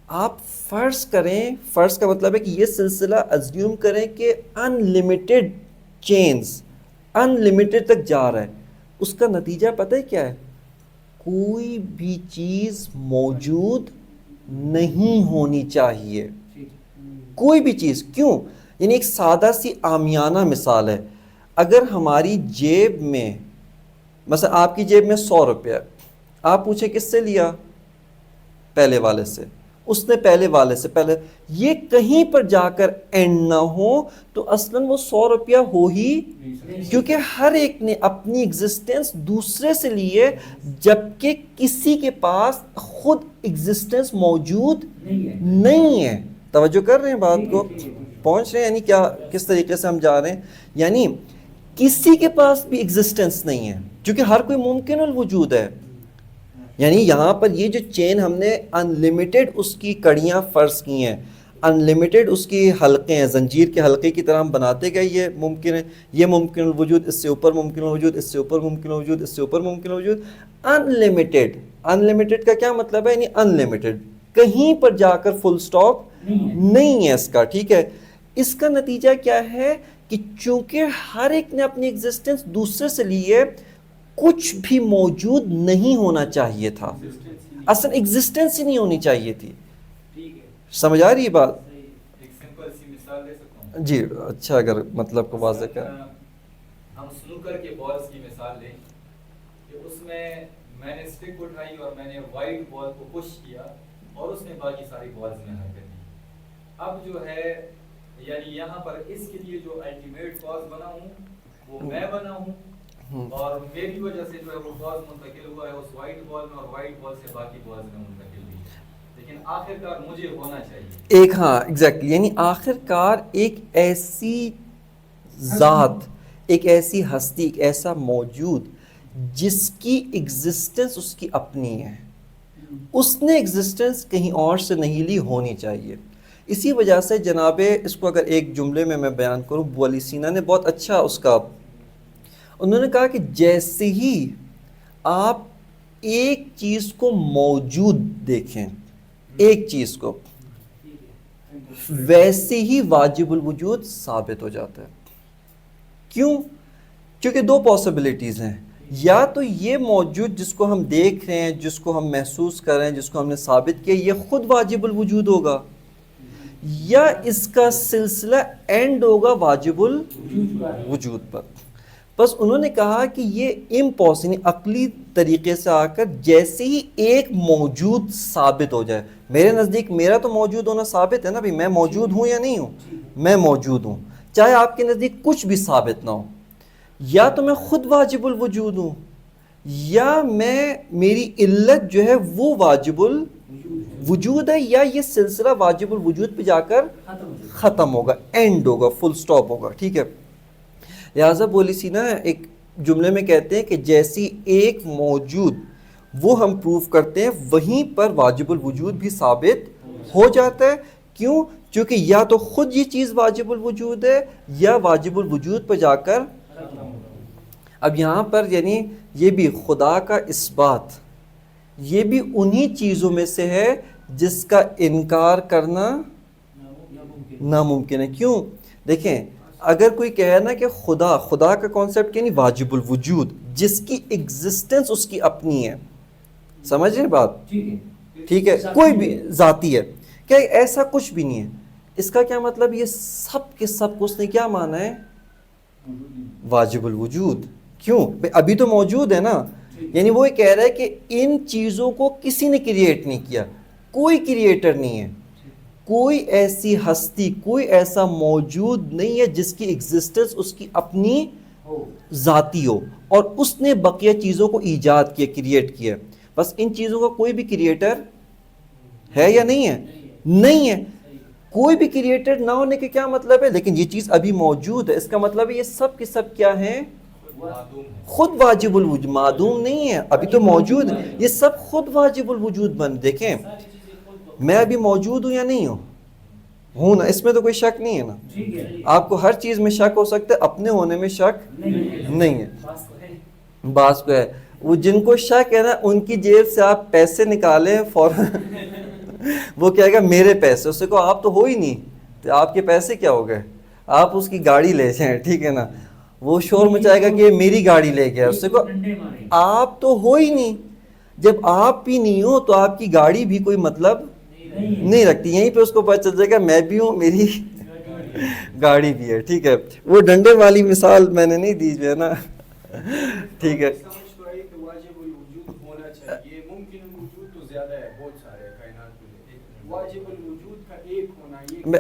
آپ فرض کریں، فرض کا مطلب ہے کہ یہ سلسلہ ازیوم کریں کہ ان لمیٹڈ چینز، ان لمیٹڈ تک جا رہا ہے. اس کا نتیجہ پتہ ہے کیا ہے؟ کوئی بھی چیز موجود نہیں ہونی چاہیے، کوئی بھی چیز. کیوں؟ یعنی ایک سادہ سی عامیانہ مثال ہے. اگر ہماری جیب میں، مثلا آپ کی جیب میں 100 روپیہ، آپ پوچھیں کس سے لیا؟ پہلے والے سے. اس نے پہلے والے سے، پہلے یہ کہیں پر جا کر اینڈ نہ ہو تو اصلاً وہ 100 روپیہ ہو ہی، کیونکہ ہر ایک نے اپنی ایگزسٹنس دوسرے سے لی ہے، جبکہ کسی کے پاس خود ایگزسٹنس موجود نہیں ہے. توجہ کر رہے ہیں بات کو؟ پہنچ رہے ہیں یعنی کیا، کس طریقے سے ہم جا رہے ہیں؟ یعنی کسی کے پاس بھی ایگزسٹنس نہیں ہے، کیونکہ ہر کوئی ممکن الوجود ہے. یعنی یہاں پر یہ جو چین ہم نے ان لمیٹڈ اس کی کڑیاں فرض کی ہیں، ان لمیٹڈ اس کی حلقے ہیں، زنجیر کے حلقے کی طرح ہم بناتے گئے. یہ ممکن ہے، یہ ممکن الوجود، اس سے اوپر ممکن الوجود، اس سے اوپر ممکن الوجود، اس سے اوپر ممکن الوجود. ان لمیٹڈ، ان لمیٹڈ کا کیا مطلب ہے؟ یعنی ان لمیٹڈ، کہیں پر جا کر فل سٹاپ نہیں ہے اس کا. ٹھیک ہے، اس کا نتیجہ کیا ہے کہ چونکہ ہر ایک نے اپنی ایگزسٹنس دوسرے سے لی ہے، کچھ بھی موجود نہیں ہونا چاہیے تھا، اصلا ایگزسٹنس ہی نہیں ہونی چاہیے تھی. سمجھ آ رہی ہے بات؟ ایک سمپل سی مثال دے سکتا ہوں. جی اچھا، اگر مطلب کو واضح کر. ہم سنوکر کے بالز کی مثال لیں کہ اس میں نے اسٹک اٹھائی اور میں نے وائٹ بال کو پش کیا اور اس نے باقی ساری بالز میں حرکت دی. اب جو ہے یعنی یہاں پر اس کے لیے جو الٹیمیٹ کاز بنا ہوں وہ میں بنا ہوں، اور میری وجہ سے جو ہے وہ کاز منتقل ہوا ہے اس وائٹ بال میں، اور وائٹ بال سے باقی بالز میں منتقل ہوئی. لیکن آخر کار مجھے ہونا چاہیے ایک، ہاں ایگزیکٹلی، یعنی آخر کار ایک ایسی ذات، ایک ایسی ہستی، ایک ایسا موجود جس کی ایگزسٹنس اس کی اپنی ہے، اس نے ایگزسٹنس کہیں اور سے نہیں لی، ہونی چاہیے. اسی وجہ سے جناب، اس کو اگر ایک جملے میں بیان کروں، ابو علی سینا نے بہت اچھا اس کا، انہوں نے کہا کہ جیسے ہی آپ ایک چیز کو موجود دیکھیں، ایک چیز کو، ویسے ہی واجب الوجود ثابت ہو جاتا ہے. کیوں؟ کیونکہ دو پاسبلٹیز ہیں، یا تو یہ موجود جس کو ہم دیکھ رہے ہیں، جس کو ہم محسوس کر رہے ہیں، جس کو ہم نے ثابت کیا، یہ خود واجب الوجود ہوگا، یا اس کا سلسلہ اینڈ ہوگا واجب الوجود پر. بس انہوں نے کہا کہ یہ امپاسبل، عقلی طریقے سے آ کر جیسے ہی ایک موجود ثابت ہو جائے، میرے نزدیک میرا تو موجود ہونا ثابت ہے نا بھائی، میں موجود ہوں یا نہیں ہوں، میں موجود ہوں، چاہے آپ کے نزدیک کچھ بھی ثابت نہ ہو، یا تو میں خود واجب الوجود ہوں، یا میری علت جو ہے وہ واجب الوجود ہے، یا یہ سلسلہ واجب الوجود پہ جا کر ختم ہوگا، اینڈ ہوگا، فل سٹاپ ہوگا. ٹھیک ہے. لہٰذا بولی سی نا ایک جملے میں کہتے ہیں کہ جیسی ایک موجود وہ ہم پروف کرتے ہیں، وہیں پر واجب الوجود بھی ثابت ہو جاتا ہے. کیوں؟ چونکہ یا تو خود یہ چیز واجب الوجود ہے، یا واجب الوجود پر جا کر. اب یہاں پر یعنی یہ بھی خدا کا اثبات، یہ بھی انہی چیزوں میں سے ہے جس کا انکار کرنا ناممکن ہے. کیوں؟ دیکھیں، اگر کوئی کہے نا کہ خدا کا کانسیپٹ کیا نہیں، واجب الوجود، جس کی ایگزسٹنس اس کی اپنی ہے، سمجھ رہے بات؟ ٹھیک ہے، کوئی بھی ذاتی ہے، کہ ایسا کچھ بھی نہیں ہے. اس کا کیا مطلب؟ یہ سب کے سب کو اس نے کیا مانا ہے؟ واجب الوجود. کیوں؟ ابھی تو موجود ہے نا. یعنی وہ یہ کہہ رہا ہے کہ ان چیزوں کو کسی نے کریٹ نہیں کیا، کوئی کریٹر نہیں ہے، کوئی ایسی ہستی، کوئی ایسا موجود نہیں ہے جس کی ایگزسٹنس اس کی اپنی ذاتی ہو اور اس نے بقیہ چیزوں کو ایجاد کیا، کریٹ کیا. بس ان چیزوں کا کوئی بھی کریٹر ہے یا نہیں ہے؟ نہیں ہے. کوئی بھی کریٹر نہ ہونے کے کیا مطلب ہے؟ لیکن یہ چیز ابھی موجود ہے، اس کا مطلب ہے یہ سب کے سب کیا ہیں؟ خود واجب الوجود. معدوم نہیں ہے، ابھی تو موجود ہے، یہ سب خود واجب الوجود بن. دیکھیں، میں ابھی موجود ہوں یا نہیں ہوں نا، اس میں تو کوئی شک نہیں ہے نا. آپ کو ہر چیز میں شک ہو سکتا ہے، اپنے ہونے میں شک نہیں ہے. بعض کو ہے، وہ جن کو شک ہے نا، ان کی جیب سے آپ پیسے نکالیں فوراً وہ کہے گا میرے پیسے، اس سے کہو آپ تو ہو ہی نہیں، تو آپ کے پیسے کیا ہو گئے؟ آپ اس کی گاڑی لے جائیں، ٹھیک ہے نا. وہ شور مچائے گا کہ یہ میری گاڑی لے گیا، اس سے کہو آپ تو ہو ہی نہیں. جب آپ بھی نہیں ہو تو آپ کی گاڑی بھی کوئی مطلب نہیں رکھتی. یہیں پہ اس کو پتہ چل جائے گا میں بھی ہوں، میری گاڑی بھی ہے. ٹھیک ہے، وہ ڈنڈے والی مثال میں نے نہیں دی جو ہے نا. ٹھیک ہے،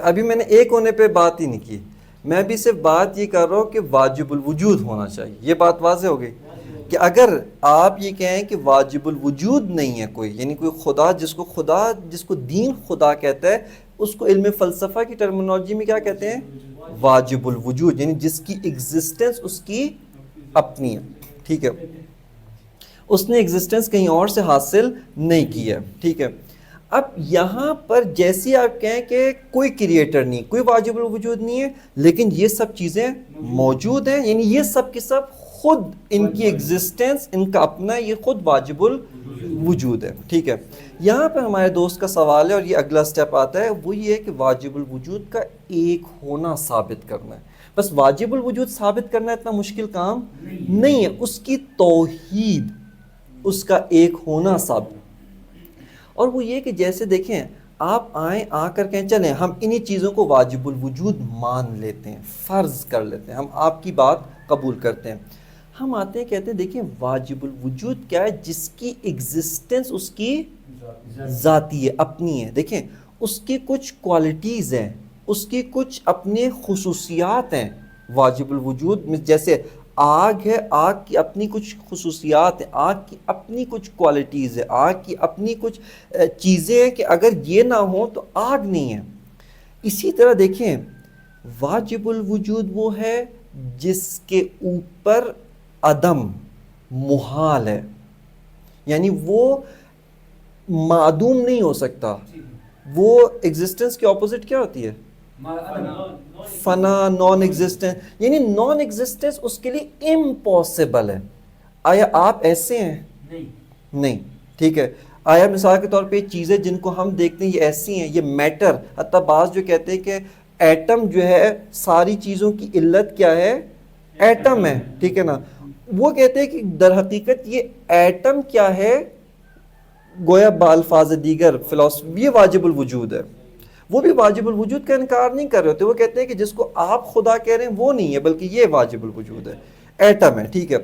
ابھی میں نے ایک ہونے پہ بات ہی نہیں کی، میں ابھی صرف بات یہ کر رہا ہوں کہ واجب الوجود ہونا چاہیے. یہ بات واضح ہو گئی کہ اگر آپ یہ کہیں کہ واجب الوجود نہیں ہے کوئی، یعنی کوئی خدا جس کو دین خدا کہتا ہے، اس کو علم فلسفہ کی ٹرمینالوجی میں کیا کہتے ہیں؟ واجب الوجود، یعنی جس کی ایگزسٹنس اس کی اپنی ہے. ٹھیک ہے، اس نے ایگزسٹنس کہیں اور سے حاصل نہیں کی ہے. ٹھیک ہے. اب یہاں پر جیسے آپ کہیں کہ کوئی کریٹر نہیں، کوئی واجب الوجود نہیں ہے، لیکن یہ سب چیزیں موجود ہیں، یعنی یہ سب کے سب خود ان کی ایگزسٹنس، ان کا اپنا، یہ خود واجب الوجود ہے. ٹھیک ہے. یہاں پر ہمارے دوست کا سوال ہے اور یہ اگلا سٹیپ آتا ہے، وہ یہ ہے کہ واجب الوجود کا ایک ہونا ثابت کرنا ہے. بس واجب الوجود ثابت کرنا اتنا مشکل کام نہیں ہے، اس کی توحید، اس کا ایک ہونا ثابت. اور وہ یہ کہ جیسے دیکھیں، آپ آ کر کہیں چلیں ہم انہی چیزوں کو واجب الوجود مان لیتے ہیں، فرض کر لیتے ہیں، ہم آپ کی بات قبول کرتے ہیں. ہم آتے ہیں کہتے ہیں دیکھیں واجب الوجود کیا ہے؟ جس کی ایگزسٹنس اس کی ذاتی ہے، اپنی ہے. دیکھیں، اس کی کچھ کوالٹیز ہیں، اس کی کچھ اپنے خصوصیات ہیں. واجب الوجود میں جیسے آگ ہے، آگ کی اپنی کچھ خصوصیات ہیں، آگ کی اپنی کچھ کوالٹیز ہیں، آگ کی اپنی کچھ چیزیں ہیں کہ اگر یہ نہ ہو تو آگ نہیں ہے. اسی طرح دیکھیں، واجب الوجود وہ ہے جس کے اوپر عدم محال ہے، یعنی وہ معدوم نہیں ہو سکتا. وہ ایگزسٹنس کے اپوزٹ کیا ہوتی ہے؟ فنا، نان ایگزسٹنس. یعنی نان ایگزسٹنس اس کے لیے امپاسبل ہے. آیا آپ ایسے ہیں؟ نہیں. ٹھیک ہے. آیا مثال کے طور پہ چیزیں جن کو ہم دیکھتے ہیں یہ ایسی ہیں، یہ میٹر، حتیٰ بعض جو کہتے ہیں کہ ایٹم جو ہے ساری چیزوں کی علت کیا ہے؟ ایٹم ہے. ٹھیک ہے نا. وہ کہتے ہیں کہ در حقیقت یہ ایٹم کیا ہے، گویا بالفاظ دیگر فلسفی یہ واجب الوجود ہے. وہ بھی واجب الوجود کا انکار نہیں کر رہے ہوتے، وہ کہتے ہیں کہ جس کو آپ خدا کہہ رہے ہیں وہ نہیں ہے بلکہ یہ واجب الوجود ہے، ایٹم ہے. ٹھیک ہے،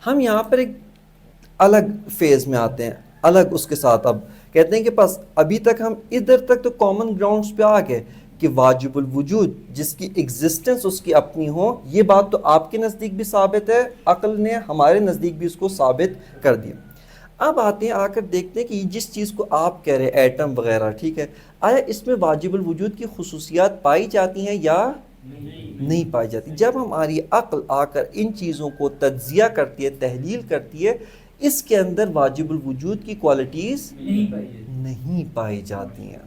ہم یہاں پر ایک الگ فیز میں آتے ہیں، الگ اس کے ساتھ اب کہتے ہیں کہ بس ابھی تک ہم ادھر تک تو کامن گراؤنڈز پہ آ گئے کہ واجب الوجود جس کی ایگزسٹنس اس کی اپنی ہو، یہ بات تو آپ کے نزدیک بھی ثابت ہے، عقل نے ہمارے نزدیک بھی اس کو ثابت کر دیا. اب آتے ہیں، آ کر دیکھتے ہیں کہ جس چیز کو آپ کہہ رہے ایٹم وغیرہ، ٹھیک ہے، آیا اس میں واجب الوجود کی خصوصیات پائی جاتی ہیں یا نہیں پائی جاتی؟ جب ہماری عقل آ کر ان چیزوں کو تجزیہ کرتی ہے، تحلیل کرتی ہے، اس کے اندر واجب الوجود کی کوالٹیز نہیں پائی جاتی ہیں.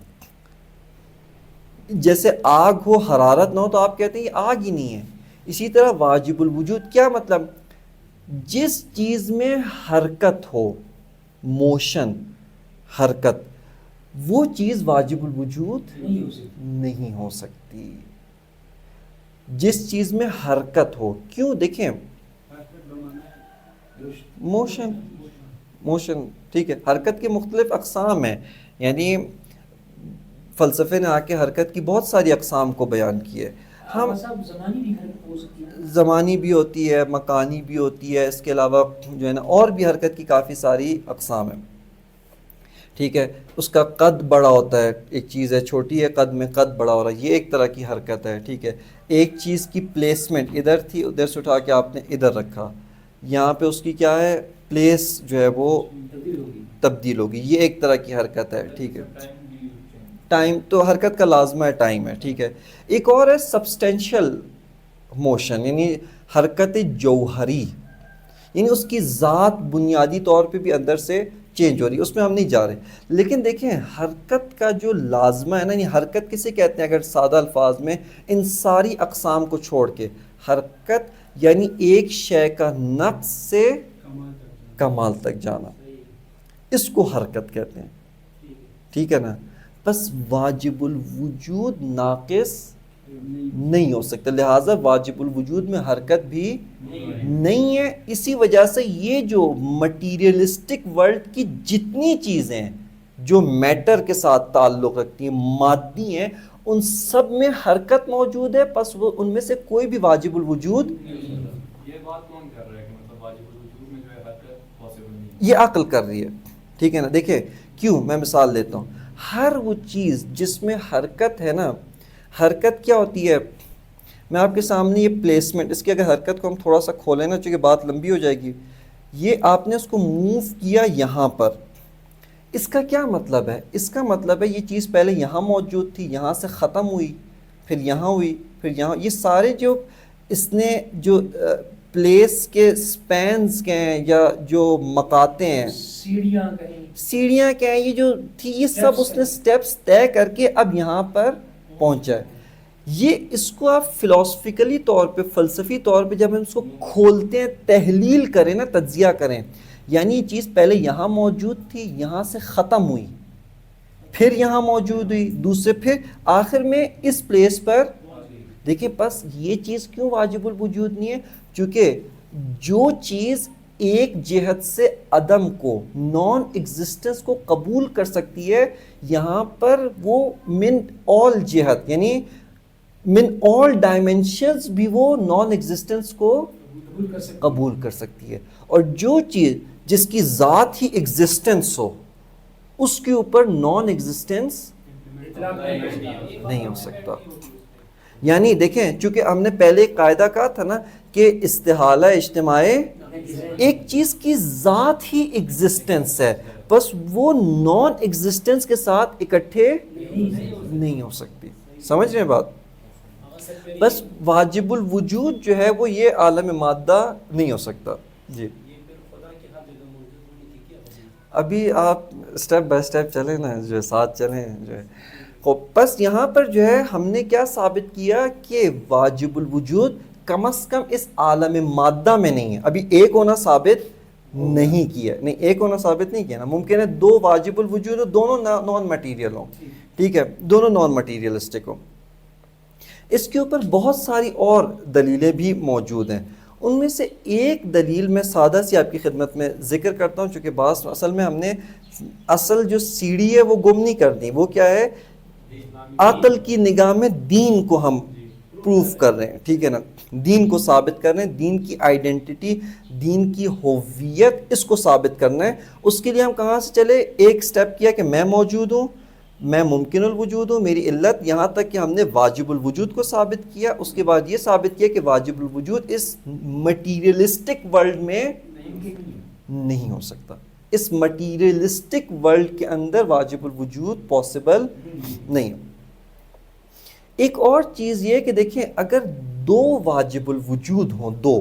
جیسے آگ ہو، حرارت نہ ہو تو آپ کہتے ہیں یہ آگ ہی نہیں ہے. اسی طرح واجب الوجود کیا مطلب؟ جس چیز میں حرکت ہو، موشن، حرکت، وہ چیز واجب الوجود نہیں ہو سکتی. جس چیز میں حرکت ہو، کیوں؟ دیکھیں موشن، ٹھیک ہے، حرکت کے مختلف اقسام ہیں. یعنی فلسفے نے آ کے حرکت کی بہت ساری اقسام کو بیان کی ہے. ہم زمانی بھی ہوتی ہے، مکانی بھی ہوتی ہے، اس کے علاوہ جو ہے نا اور بھی حرکت کی کافی ساری اقسام ہیں. ٹھیک ہے، اس کا قد بڑا ہوتا ہے، ایک چیز ہے چھوٹی ہے قد میں، قد بڑا ہو رہا ہے، یہ ایک طرح کی حرکت ہے. ٹھیک ہے، ایک چیز کی پلیسمنٹ ادھر تھی، ادھر سے اٹھا کے آپ نے ادھر رکھا، یہاں پہ اس کی کیا ہے، پلیس جو ہے وہ تبدیل ہوگی، یہ ایک طرح کی حرکت ہے. ٹھیک ہے، ٹائم تو حرکت کا لازمہ ہے، ٹائم ہے. ٹھیک ہے، ایک اور ہے سبسٹینشل موشن، یعنی حرکت جوہری، یعنی اس کی ذات بنیادی طور پہ بھی اندر سے چینج ہو رہی ہے، اس میں ہم نہیں جا رہے. لیکن دیکھیں حرکت کا جو لازمہ ہے نا، یعنی حرکت کسے کہتے ہیں اگر سادہ الفاظ میں ان ساری اقسام کو چھوڑ کے؟ حرکت یعنی ایک شے کا نقص سے کمال تک جانا، اس کو حرکت کہتے ہیں. ٹھیک ہے نا، بس واجب الوجود ناقص نہیں ہو سکتا، لہٰذا واجب الوجود میں حرکت بھی نہیں ہے. اسی وجہ سے یہ جو مٹیریلسٹک ورلڈ کی جتنی چیزیں جو میٹر کے ساتھ تعلق رکھتی ہیں، مادی ہیں، ان سب میں حرکت موجود ہے، پس وہ ان میں سے کوئی بھی واجب الوجود. یہ بات کون کر رہا ہے کہ مطلب واجب الوجود میں جو ہے حرکت پاسبل نہیں؟ یہ عقل کر رہی ہے. ٹھیک ہے نا، دیکھیں کیوں، میں مثال دیتا ہوں. ہر وہ چیز جس میں حرکت ہے نا، حرکت کیا ہوتی ہے؟ میں آپ کے سامنے یہ پلیسمنٹ، اس کی اگر حرکت کو ہم تھوڑا سا کھولیں نا، چونکہ بات لمبی ہو جائے گی، یہ آپ نے اس کو موو کیا یہاں پر، اس کا کیا مطلب ہے؟ اس کا مطلب ہے یہ چیز پہلے یہاں موجود تھی، یہاں سے ختم ہوئی، پھر یہاں ہوئی، پھر یہاں. یہ سارے جو اس نے جو پلیس کے سپینز کے ہیں یا جو مقاطع ہیں، سیڑھیاں کیا ہیں، یہ جو تھی یہ سب اس نے سٹیپس طے کر کے اب یہاں پر پہنچا ہے. یہ اس کو آپ فلسفیکلی طور پہ، فلسفی طور پہ جب ہم اس کو کھولتے ہیں، تحلیل کریں نا، تجزیہ کریں، یعنی یہ چیز پہلے یہاں موجود تھی، یہاں سے ختم ہوئی، پھر یہاں موجود ہوئی، دوسرے پھر آخر میں اس پلیس پر. دیکھیں بس یہ چیز کیوں واجب الوجود نہیں ہے؟ چونکہ جو چیز ایک جہت سے عدم کو، نان ایگزسٹنس کو قبول کر سکتی ہے، یہاں پر وہ من آل جہت یعنی من آل ڈائمینشنز بھی وہ نان ایگزسٹنس کو قبول کر سکتی ہے. اور جو چیز جس کی ذات ہی ایگزسٹنس ہو، اس کے اوپر نان ایگزسٹنس نہیں ہو سکتا. یعنی دیکھیں، چونکہ ہم نے پہلے ایک قاعدہ کہا تھا نا کہ استحالہ اجتماع، ایک چیز کی ذات ہی ایگزسٹنس ہے، بس وہ نان ایگزسٹنس کے ساتھ اکٹھے نہیں ہو سکتی. سمجھ رہے ہیں بات؟ بس واجب الوجود جو ہے وہ یہ عالم مادہ نہیں ہو سکتا. جی ابھی آپ سٹیپ بائی سٹیپ چلیں نا، جو ہے ساتھ چلیں جو ہے. بس یہاں پر جو ہے ہم نے کیا ثابت کیا کہ واجب الوجود کم از کم اس عالم مادہ میں نہیں ہے. ابھی ایک ہونا ثابت نہیں کیا، نہیں ایک ہونا ثابت نہیں کیا نا. ممکن ہے دو واجب الوجود ہو، دونوں نان مٹیریل ہوں، ٹھیک ہے، دونوں نان مٹیریلسٹک ہوں. اس کے اوپر بہت ساری اور دلیلیں بھی موجود ہیں، ان میں سے ایک دلیل میں سادہ سی آپ کی خدمت میں ذکر کرتا ہوں، چونکہ بعض اصل میں ہم نے اصل جو سیڑھی ہے وہ گم نہیں کر دی. وہ کیا ہے؟ عقل کی نگاہ میں دین کو ہم پروف کر رہے ہیں، ٹھیک ہے نا، دین کو ثابت کر رہے ہیں، دین کی آئیڈینٹی، دین کی ہویت، اس کو ثابت کرنا ہے. اس کے لیے ہم کہاں سے چلے؟ ایک سٹیپ کیا کہ میں موجود ہوں، میں ممکن الوجود ہوں، میری علت، یہاں تک کہ ہم نے واجب الوجود کو ثابت کیا. اس کے بعد یہ ثابت کیا کہ واجب الوجود اس مٹیریلسٹک ورلڈ میں نہیں ہو سکتا. اس مٹیریلسٹک ورلڈ کے اندر واجب الوجود پاسبل نہیں. ایک اور چیز یہ کہ دیکھیں اگر دو واجب الوجود ہوں، دو،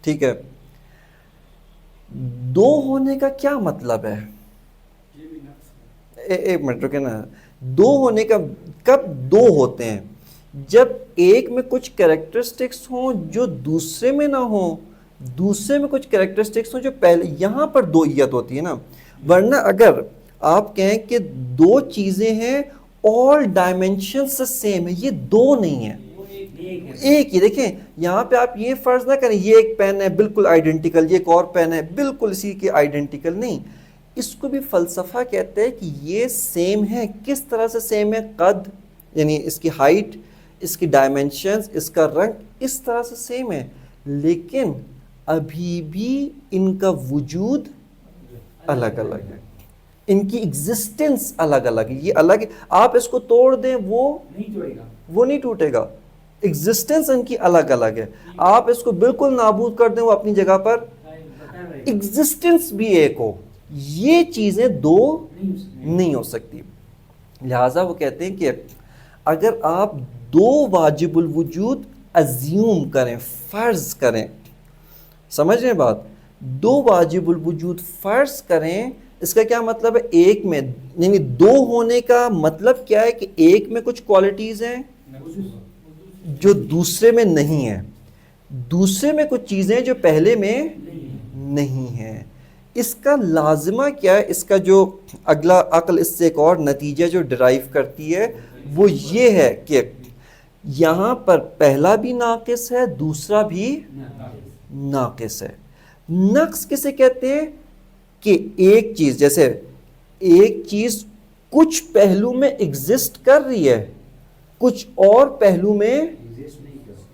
ٹھیک ہے، دو ہونے کا کیا مطلب ہے؟ ایک منٹ رکے نا. دو ہونے کا کب دو ہوتے ہیں؟ جب ایک میں کچھ کریکٹرسٹکس ہوں جو دوسرے میں نہ ہوں، دوسرے میں کچھ کریکٹرسٹکس ہوں جو پہلے. یہاں پر دوئیت ہوتی ہے نا. ورنہ اگر آپ کہیں کہ دو چیزیں ہیں all dimensions سے سیم ہے، یہ دو نہیں ہے، ایک ہی. دیکھیں یہاں پہ آپ یہ فرض نہ کریں یہ ایک پین ہے بالکل آئیڈینٹیکل، یہ ایک اور پین ہے بالکل اسی کے آئیڈینٹیکل، نہیں. اس کو بھی فلسفہ کہتے ہیں کہ یہ سیم ہے. کس طرح سے سیم ہے؟ قد، یعنی اس کی ہائٹ، اس کی ڈائمنشنز، اس کا رنگ اس طرح سے سیم ہے، لیکن ابھی بھی ان کا وجود الگ الگ ہے، ان کی ایگزسٹنس الگ الگ ہے. یہ الگ، آپ اس کو توڑ دیں وہ نہیں ٹوٹے گا. ایگزسٹنس ان کی الگ الگ ہے. آپ اس کو بالکل نابود کر دیں وہ اپنی جگہ پر ایگزسٹنس بھی ایک ہو. یہ چیزیں دو نہیں ہو سکتی. لہٰذا وہ کہتے ہیں کہ اگر آپ دو واجب الوجود ازیوم کریں، فرض کریں، سمجھ رہے ہیں بات؟ دو واجب الوجود فرض کریں، اس کا کیا مطلب ہے؟ ایک میں، یعنی دو ہونے کا مطلب کیا ہے کہ ایک میں کچھ کوالٹیز ہیں جو دوسرے میں نہیں ہیں، دوسرے میں کچھ چیزیں جو پہلے میں نہیں ہیں. اس کا لازمہ کیا ہے؟ اس کا جو اگلا عقل اس سے ایک اور نتیجہ جو ڈرائیو کرتی ہے وہ یہ ہے کہ یہاں پر پہلا بھی ناقص ہے، دوسرا بھی ناقص ہے. نقص کسے کہتے ہیں؟ کہ ایک چیز، جیسے ایک چیز کچھ پہلو میں ایگزسٹ کر رہی ہے، کچھ اور پہلو میں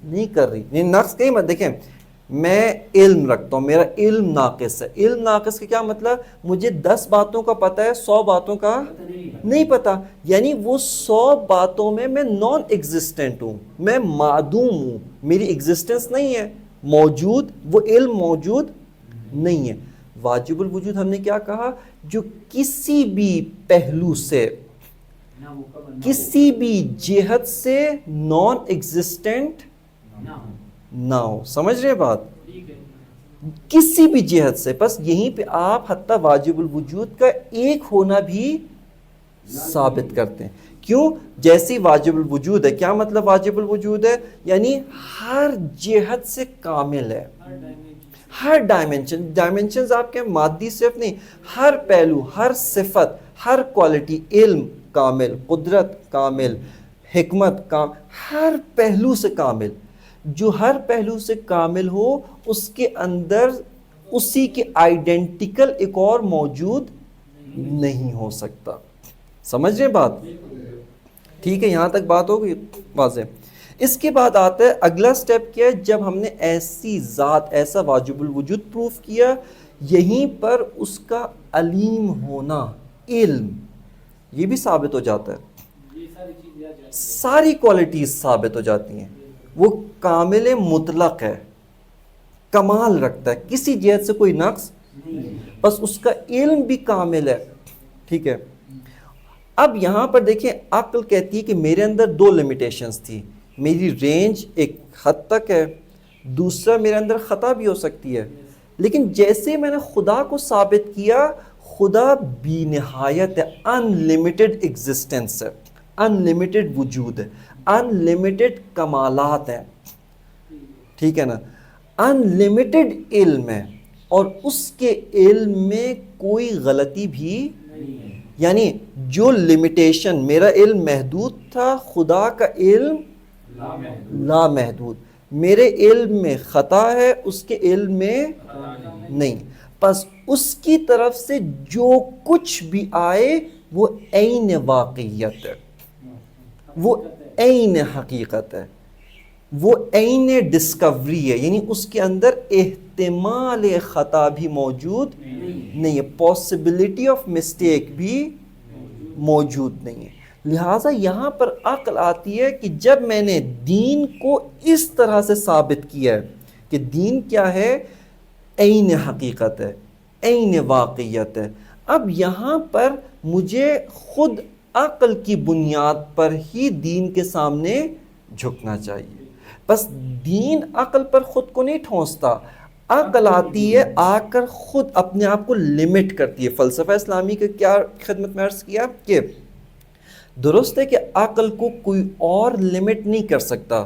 نہیں کر رہی. نہیں، نقص کہیں مت دیکھیں. میں علم رکھتا ہوں، میرا علم ناقص ہے. علم ناقص کا کیا مطلب؟ مجھے 10 باتوں کا پتہ ہے، 100 باتوں کا نہیں پتہ. یعنی وہ 100 باتوں میں نان ایگزسٹنٹ ہوں، میں معدوم ہوں، میری ایگزسٹنس نہیں ہے موجود، وہ علم موجود نہیں ہے. واجب الوجود ہم نے کیا کہا؟ جو کسی بھی پہلو سے، کسی بھی جہت سے نان ایگزسٹنٹ نہ ہو. سمجھ رہے بات؟ کسی بھی جہت سے. بس یہیں پہ آپ حتیٰ واجب الوجود کا ایک ہونا بھی ثابت کرتے ہیں. کیوں؟ جیسی واجب الوجود ہے، کیا مطلب واجب الوجود ہے؟ یعنی ہر جہت سے کامل ہے، ہر ڈائمنشنز آپ کے مادی صرف نہیں، ہر پہلو، ہر صفت، ہر کوالٹی، علم کامل، قدرت کامل، حکمت کامل، ہر پہلو سے کامل. جو ہر پہلو سے کامل ہو اس کے اندر اسی کے آئیڈینٹیکل ایک اور موجود نہیں ہو سکتا. سمجھ رہے بات؟ ٹھیک ہے، یہاں تک بات ہو گئی واضح. اس کے بعد آتا ہے اگلا سٹیپ کیا ہے؟ جب ہم نے ایسی ذات، ایسا واجب الوجود پروف کیا، یہیں پر اس کا علیم ہونا، علم، یہ بھی ثابت ہو جاتا ہے. ساری کوالٹیز ثابت ہو جاتی ہیں. وہ کامل مطلق ہے، کمال رکھتا ہے، کسی جہت سے کوئی نقص، بس اس کا علم بھی کامل ہے. ٹھیک ہے. اب یہاں پر دیکھیں عقل کہتی ہے کہ میرے اندر 2 لمیٹیشنز تھی، میری رینج ایک حد تک ہے، دوسرا میرے اندر خطا بھی ہو سکتی ہے. لیکن جیسے میں نے خدا کو ثابت کیا، خدا بی نہایت ہے، ان لمیٹڈ ایگزسٹنس ہے، ان لمیٹڈ وجود ہے، ان لمیٹڈ کمالات ہیں. ٹھیک ہے نا. ان لمیٹڈ علم ہے، اور اس کے علم میں کوئی غلطی بھی، یعنی جو لمیٹیشن، میرا علم محدود تھا، خدا کا علم لا محدود. میرے علم میں خطا ہے، اس کے علم میں نہیں. پس اس کی طرف سے جو کچھ بھی آئے وہ عین واقعیت ہے، وہ عین حقیقت ہے، وہ عین ڈسکوری ہے. یعنی اس کے اندر احتمال خطا بھی موجود نہیں ہے، پاسبلٹی آف مسٹیک بھی موجود نہیں ہے. لہٰذا یہاں پر عقل آتی ہے کہ جب میں نے دین کو اس طرح سے ثابت کیا ہے کہ دین کیا ہے، عین حقیقت ہے، عین واقعیت ہے، اب یہاں پر مجھے خود عقل کی بنیاد پر ہی دین کے سامنے جھکنا چاہیے. بس دین عقل پر خود کو نہیں ٹھونستا، عقل آتی ہے آ کر خود اپنے آپ کو لمٹ کرتی ہے. فلسفہ اسلامی کے کیا خدمت میں عرض کیا کہ درست ہے کہ عقل کو کوئی اور لمٹ نہیں کر سکتا،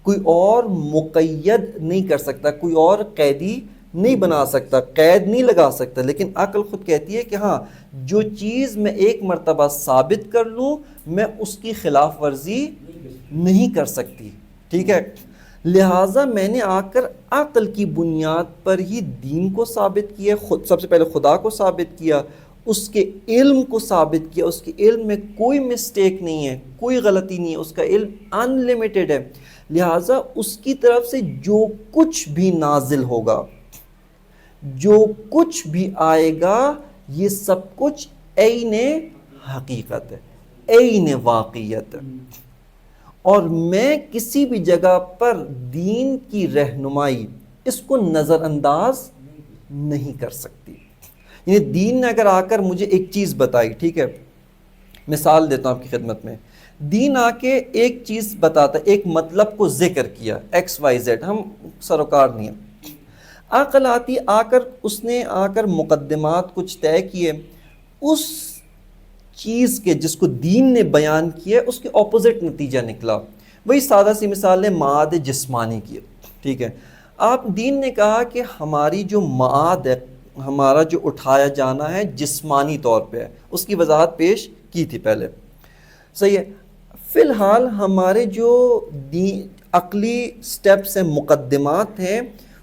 کوئی اور مقید نہیں کر سکتا، کوئی اور قیدی نہیں بنا سکتا، قید نہیں لگا سکتا، لیکن عقل خود کہتی ہے کہ ہاں جو چیز میں ایک مرتبہ ثابت کر لوں میں اس کی خلاف ورزی نہیں کر سکتی. ٹھیک ہے، لہٰذا میں نے آ کر عقل کی بنیاد پر ہی دین کو ثابت کیا. خود سب سے پہلے خدا کو ثابت کیا، اس کے علم کو ثابت کیا. اس کے علم میں کوئی مسٹیک نہیں ہے، کوئی غلطی نہیں ہے، اس کا علم ان لمیٹڈ ہے. لہٰذا اس کی طرف سے جو کچھ بھی نازل ہوگا، جو کچھ بھی آئے گا، یہ سب کچھ عین حقیقت ہے، عین واقعیت ہے. اور میں کسی بھی جگہ پر دین کی رہنمائی اس کو نظر انداز نہیں کر سکتی. یعنی دین نے اگر آ کر مجھے ایک چیز بتائی، ٹھیک ہے، مثال دیتا ہوں آپ کی خدمت میں، دین آ کے ایک چیز بتاتا، ایک مطلب کو ذکر کیا XYZ، ہم سروکار نہیں ہیں. عقل آتی آ کر اس نے آ کر مقدمات کچھ طے کیے، اس چیز کے جس کو دین نے بیان کیا اس کے اپوزٹ نتیجہ نکلا. وہی سادہ سی مثال ہے معاد جسمانی کی. ٹھیک ہے، آپ دین نے کہا کہ ہماری جو معاد ہے، ہمارا جو اٹھایا جانا ہے جسمانی طور پہ ہے، اس کی وضاحت پیش کی تھی پہلے. صحیح ہے. فی الحال ہمارے جو عقلی سٹیپس ہیں، مقدمات ہیں،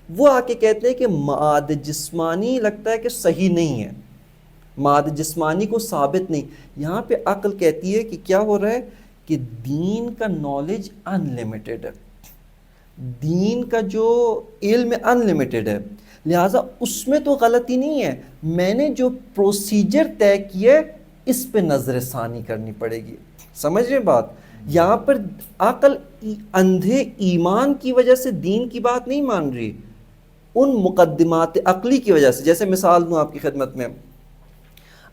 وہ آ کے کہتے ہیں کہ معاد جسمانی لگتا ہے کہ صحیح نہیں ہے، معاد جسمانی کو ثابت نہیں. یہاں پہ عقل کہتی ہے کہ کیا ہو رہا ہے کہ دین کا نالج ان لمیٹڈ ہے، دین کا جو علم ان لمیٹڈ ہے، لہٰذا اس میں تو غلطی نہیں ہے. میں نے جو پروسیجر طے کیا اس پہ نظر ثانی کرنی پڑے گی. سمجھ رہے بات؟ یہاں پر عقل اندھے ایمان کی وجہ سے دین کی بات نہیں مان رہی، ان مقدمات عقلی کی وجہ سے. جیسے مثال دوں آپ کی خدمت میں،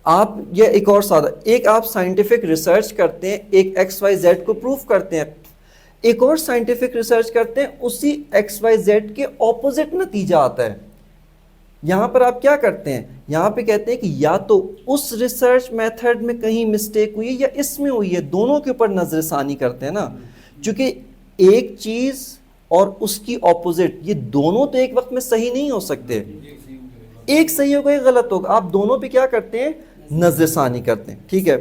آپ یہ ایک اور سادہ، ایک آپ سائنٹیفک ریسرچ کرتے ہیں، ایک XYZ کو پروف کرتے ہیں، ایک اور سائنٹیفک ریسرچ کرتے ہیں، اسی XYZ کے اپوزٹ نتیجہ آتا ہے. یہاں پر آپ کیا کرتے ہیں؟ یہاں پہ کہتے ہیں کہ یا تو اس ریسرچ میتھڈ میں کہیں مسٹیک ہوئی ہے یا اس میں ہوئی ہے، دونوں کے اوپر نظر ثانی کرتے ہیں نا. چونکہ ایک چیز اور اس کی اپوزٹ، یہ دونوں تو ایک وقت میں صحیح نہیں ہو سکتے، ایک صحیح ہوگا ایک غلط ہوگا. آپ دونوں پہ کیا کرتے ہیں؟ نظر ثانی کرتے ہیں. ٹھیک ہے،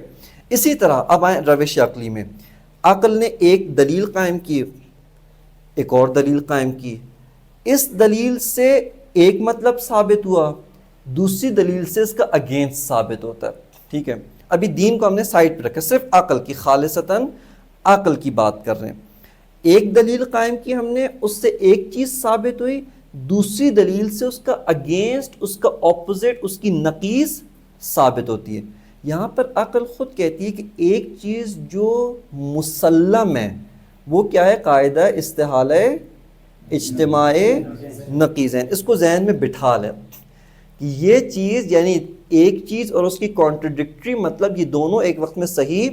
اسی طرح اب آئیں روش عقلی میں. عقل نے ایک دلیل قائم کی، ایک اور دلیل قائم کی، اس دلیل سے ایک مطلب ثابت ہوا، دوسری دلیل سے اس کا اگینسٹ ثابت ہوتا ہے. ٹھیک ہے، ابھی دین کو ہم نے سائڈ پہ رکھا، صرف عقل کی، خالصتاً عقل کی بات کر رہے ہیں. ایک دلیل قائم کی ہم نے، اس سے ایک چیز ثابت ہوئی، دوسری دلیل سے اس کا اگینسٹ، اس کا اپوزٹ، اس کی نقیض ثابت ہوتی ہے. یہاں پر عقل خود کہتی ہے کہ ایک چیز جو مسلم ہے وہ کیا ہے؟ قاعدہ استحالہ اجتماع نقیضین. اس کو ذہن میں بٹھا لیں کہ یہ چیز، یعنی ایک چیز اور اس کی کانٹرڈکٹری، مطلب یہ دونوں ایک وقت میں صحیح.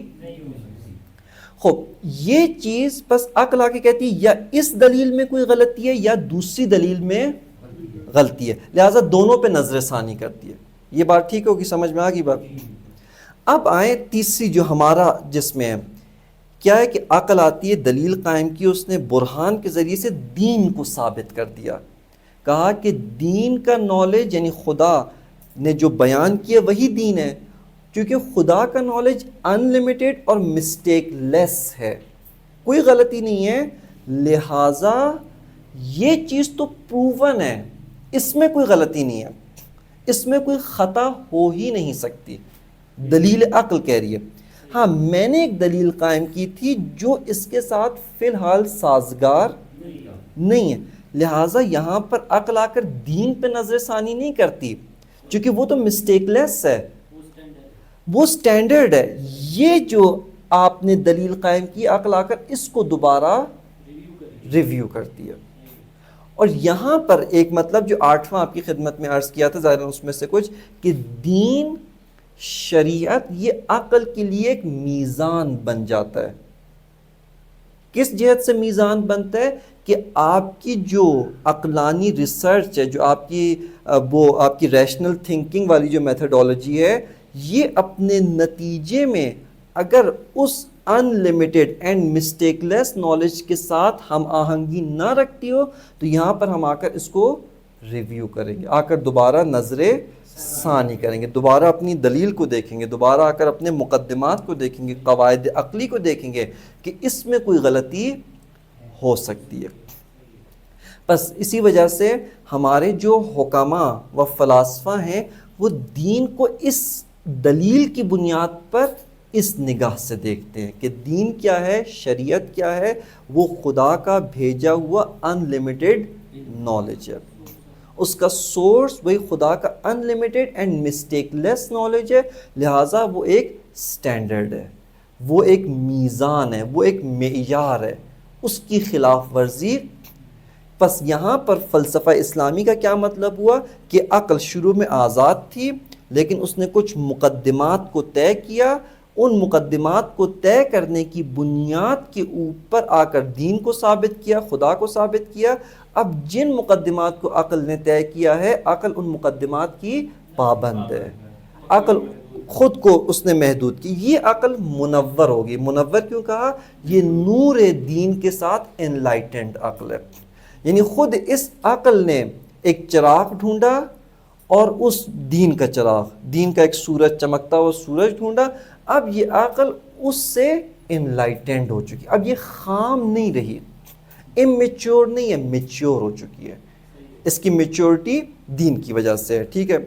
خوب، یہ چیز بس عقل آ کے کہتی ہے یا اس دلیل میں کوئی غلطی ہے یا دوسری دلیل میں غلطی ہے، لہٰذا دونوں پہ نظر ثانی کرتی ہے. یہ بات ٹھیک ہوگی، سمجھ میں آ گئی بات؟ اب آئیں تیسری جو ہمارا جس میں ہے، کیا ہے کہ عقل آتی ہے، دلیل قائم کی اس نے، برہان کے ذریعے سے دین کو ثابت کر دیا. کہا کہ دین کا نالج، یعنی خدا نے جو بیان کیا وہی دین ہے، کیونکہ خدا کا نالج ان لمیٹڈ اور مسٹیک لیس ہے، کوئی غلطی نہیں ہے. لہٰذا یہ چیز تو پروون ہے، اس میں کوئی غلطی نہیں ہے، اس میں کوئی خطا ہو ہی نہیں سکتی، دلیل عقل کہہ رہی ہے۔ ہاں میں نے ایک دلیل قائم کی تھی جو اس کے ساتھ فی الحال سازگار نہیں ہے، لہٰذا یہاں پر عقل آ کر دین پہ نظر ثانی نہیں کرتی، چونکہ وہ تو مسٹیک لیس ہے، وہ سٹینڈرڈ ہے۔ یہ جو آپ نے دلیل قائم کی، عقل آ کر اس کو دوبارہ ریویو کرتی ہے۔ اور یہاں پر ایک مطلب جو 8واں آپ کی خدمت میں عرض کیا تھا، ظاہر اس میں سے کچھ، کہ دین، شریعت، یہ عقل کے لیے ایک میزان بن جاتا ہے۔ کس جہت سے میزان بنتا ہے؟ کہ آپ کی جو عقلانی ریسرچ ہے، جو آپ کی ریشنل تھنکنگ والی جو میتھڈولوجی ہے، یہ اپنے نتیجے میں اگر اس unlimited and mistake less knowledge کے ساتھ ہم آہنگی نہ رکھتی ہو، تو یہاں پر ہم آ کر اس کو ریویو کریں گے، آ کر دوبارہ نظر ثانی کریں گے، دوبارہ اپنی دلیل کو دیکھیں گے، دوبارہ آ کر اپنے مقدمات کو دیکھیں گے، قواعد عقلی کو دیکھیں گے کہ اس میں کوئی غلطی ہو سکتی ہے۔ بس اسی وجہ سے ہمارے جو حکماء و فلاسفہ ہیں، وہ دین کو اس دلیل کی بنیاد پر اس نگاہ سے دیکھتے ہیں کہ دین کیا ہے، شریعت کیا ہے، وہ خدا کا بھیجا ہوا ان لمیٹڈ نالج ہے، اس کا سورس وہی خدا کا unlimited and mistake less knowledge ہے، لہٰذا وہ ایک سٹینڈرڈ ہے، وہ ایک میزان ہے، وہ ایک معیار ہے، اس کی خلاف ورزی۔ پس یہاں پر فلسفہ اسلامی کا کیا مطلب ہوا کہ عقل شروع میں آزاد تھی، لیکن اس نے کچھ مقدمات کو طے کیا، ان مقدمات کو طے کرنے کی بنیاد کے اوپر آ کر دین کو ثابت کیا، خدا کو ثابت کیا۔ اب جن مقدمات کو عقل نے طے کیا ہے، عقل ان مقدمات کی پابند ہے، عقل خود کو اس نے محدود کی، یہ عقل منور ہوگی۔ منور کیوں کہا؟ یہ نور دین کے ساتھ انلائٹنڈ عقل ہے، یعنی خود اس عقل نے ایک چراغ ڈھونڈا اور اس دین کا چراغ، دین کا ایک سورج، چمکتا ہوا سورج ڈھونڈا، اب یہ عقل اس سے انلائٹنڈ ہو چکی، اب یہ خام نہیں رہی، امیچور نہیں ہے، میچور ہو چکی ہے، اس کی میچورٹی دین کی وجہ سے ہے۔ ٹھیک ہے،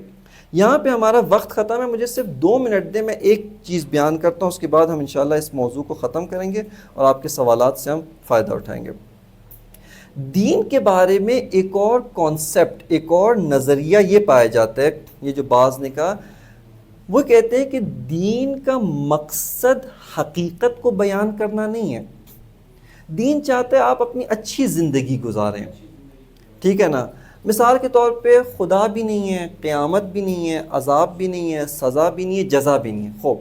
یہاں پہ ہمارا وقت ختم ہے، مجھے صرف 2 منٹ دیں، میں ایک چیز بیان کرتا ہوں، اس کے بعد ہم انشاءاللہ اس موضوع کو ختم کریں گے اور آپ کے سوالات سے ہم فائدہ اٹھائیں گے۔ دین کے بارے میں ایک اور کانسیپٹ، ایک اور نظریہ یہ پایا جاتا ہے، یہ جو بعض نے کہا، وہ کہتے ہیں کہ دین کا مقصد حقیقت کو بیان کرنا نہیں ہے، دین چاہتا ہے آپ اپنی اچھی زندگی گزاریں۔ ٹھیک ہے نا، مثال کے طور پہ خدا بھی نہیں ہے، قیامت بھی نہیں ہے، عذاب بھی نہیں ہے، سزا بھی نہیں ہے، جزا بھی نہیں ہے، خوب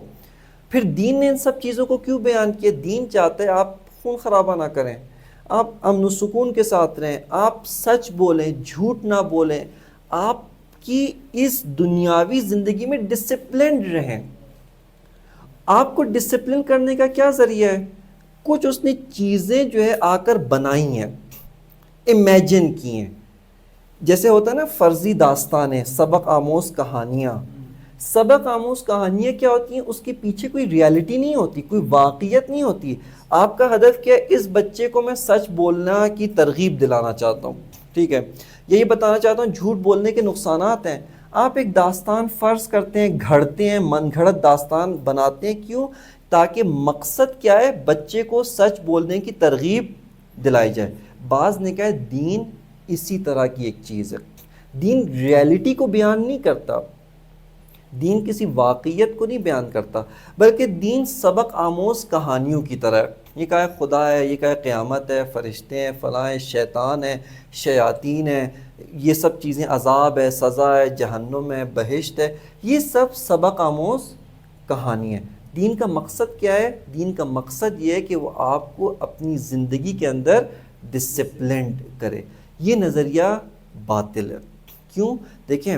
پھر دین نے ان سب چیزوں کو کیوں بیان کیا؟ دین چاہتا ہے آپ خون خرابہ نہ کریں، آپ امن و سکون کے ساتھ رہیں، آپ سچ بولیں، جھوٹ نہ بولیں، آپ کی اس دنیاوی زندگی میں ڈسپلنڈ رہیں۔ آپ کو ڈسپلن کرنے کا کیا ذریعہ ہے؟ کچھ اس نے چیزیں جو ہے آ کر بنائی ہیں، امیجن کی ہیں، جیسے ہوتا ہے نا فرضی داستانیں، سبق آموز کہانیاں۔ سبق آموز کہانیاں کیا ہوتی ہیں؟ اس کے پیچھے کوئی ریالٹی نہیں ہوتی، کوئی واقعیت نہیں ہوتی۔ آپ کا ہدف کیا ہے؟ اس بچے کو میں سچ بولنا کی ترغیب دلانا چاہتا ہوں، ٹھیک ہے، یہی بتانا چاہتا ہوں جھوٹ بولنے کے نقصانات ہیں۔ آپ ایک داستان فرض کرتے ہیں، گھڑتے ہیں، من گھڑت داستان بناتے ہیں، کیوں؟ تاکہ مقصد کیا ہے؟ بچے کو سچ بولنے کی ترغیب دلائی جائے۔ بعض نے کہا دین اسی طرح کی ایک چیز ہے، دین ریالٹی کو بیان نہیں کرتا، دین کسی واقعیت کو نہیں بیان کرتا، بلکہ دین سبق آموز کہانیوں کی طرح ہے۔ یہ کہا ہے خدا ہے، یہ کہا ہے قیامت ہے، فرشتے ہیں، فلاں ہیں، شیطان ہے، شیاطین ہیں، یہ سب چیزیں، عذاب ہے، سزا ہے، جہنم ہے، بہشت ہے، یہ سب سبق آموز کہانی ہے۔ دین کا مقصد کیا ہے؟ دین کا مقصد یہ ہے کہ وہ آپ کو اپنی زندگی کے اندر ڈسپلنڈ کرے۔ یہ نظریہ باطل ہے۔ کیوں؟ دیکھیں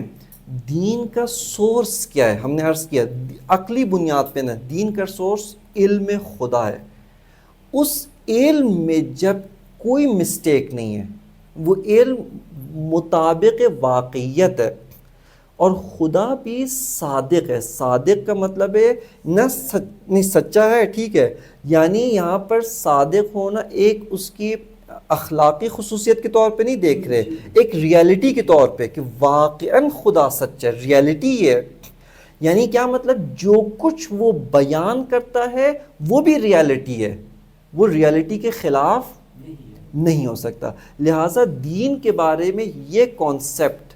دین کا سورس کیا ہے؟ ہم نے عرض کیا عقلی بنیاد پہ نہ، دین کا سورس علم خدا ہے۔ اس علم میں جب کوئی مسٹیک نہیں ہے، وہ علم مطابق واقعیت ہے، اور خدا بھی صادق ہے۔ صادق کا مطلب ہے نہیں سچا ہے، ٹھیک ہے، یعنی یہاں پر صادق ہونا ایک اس کی اخلاقی خصوصیت کے طور پہ نہیں دیکھ رہے، ایک ریالٹی کے طور پہ کہ واقعاً خدا سچ ہے. ریالٹی یہ ہے، یعنی کیا مطلب جو کچھ وہ بیان کرتا ہے وہ بھی ریالٹی ہے، وہ ریالٹی کے خلاف نہیں ہو سکتا. لہٰذا دین کے بارے میں یہ کانسیپٹ،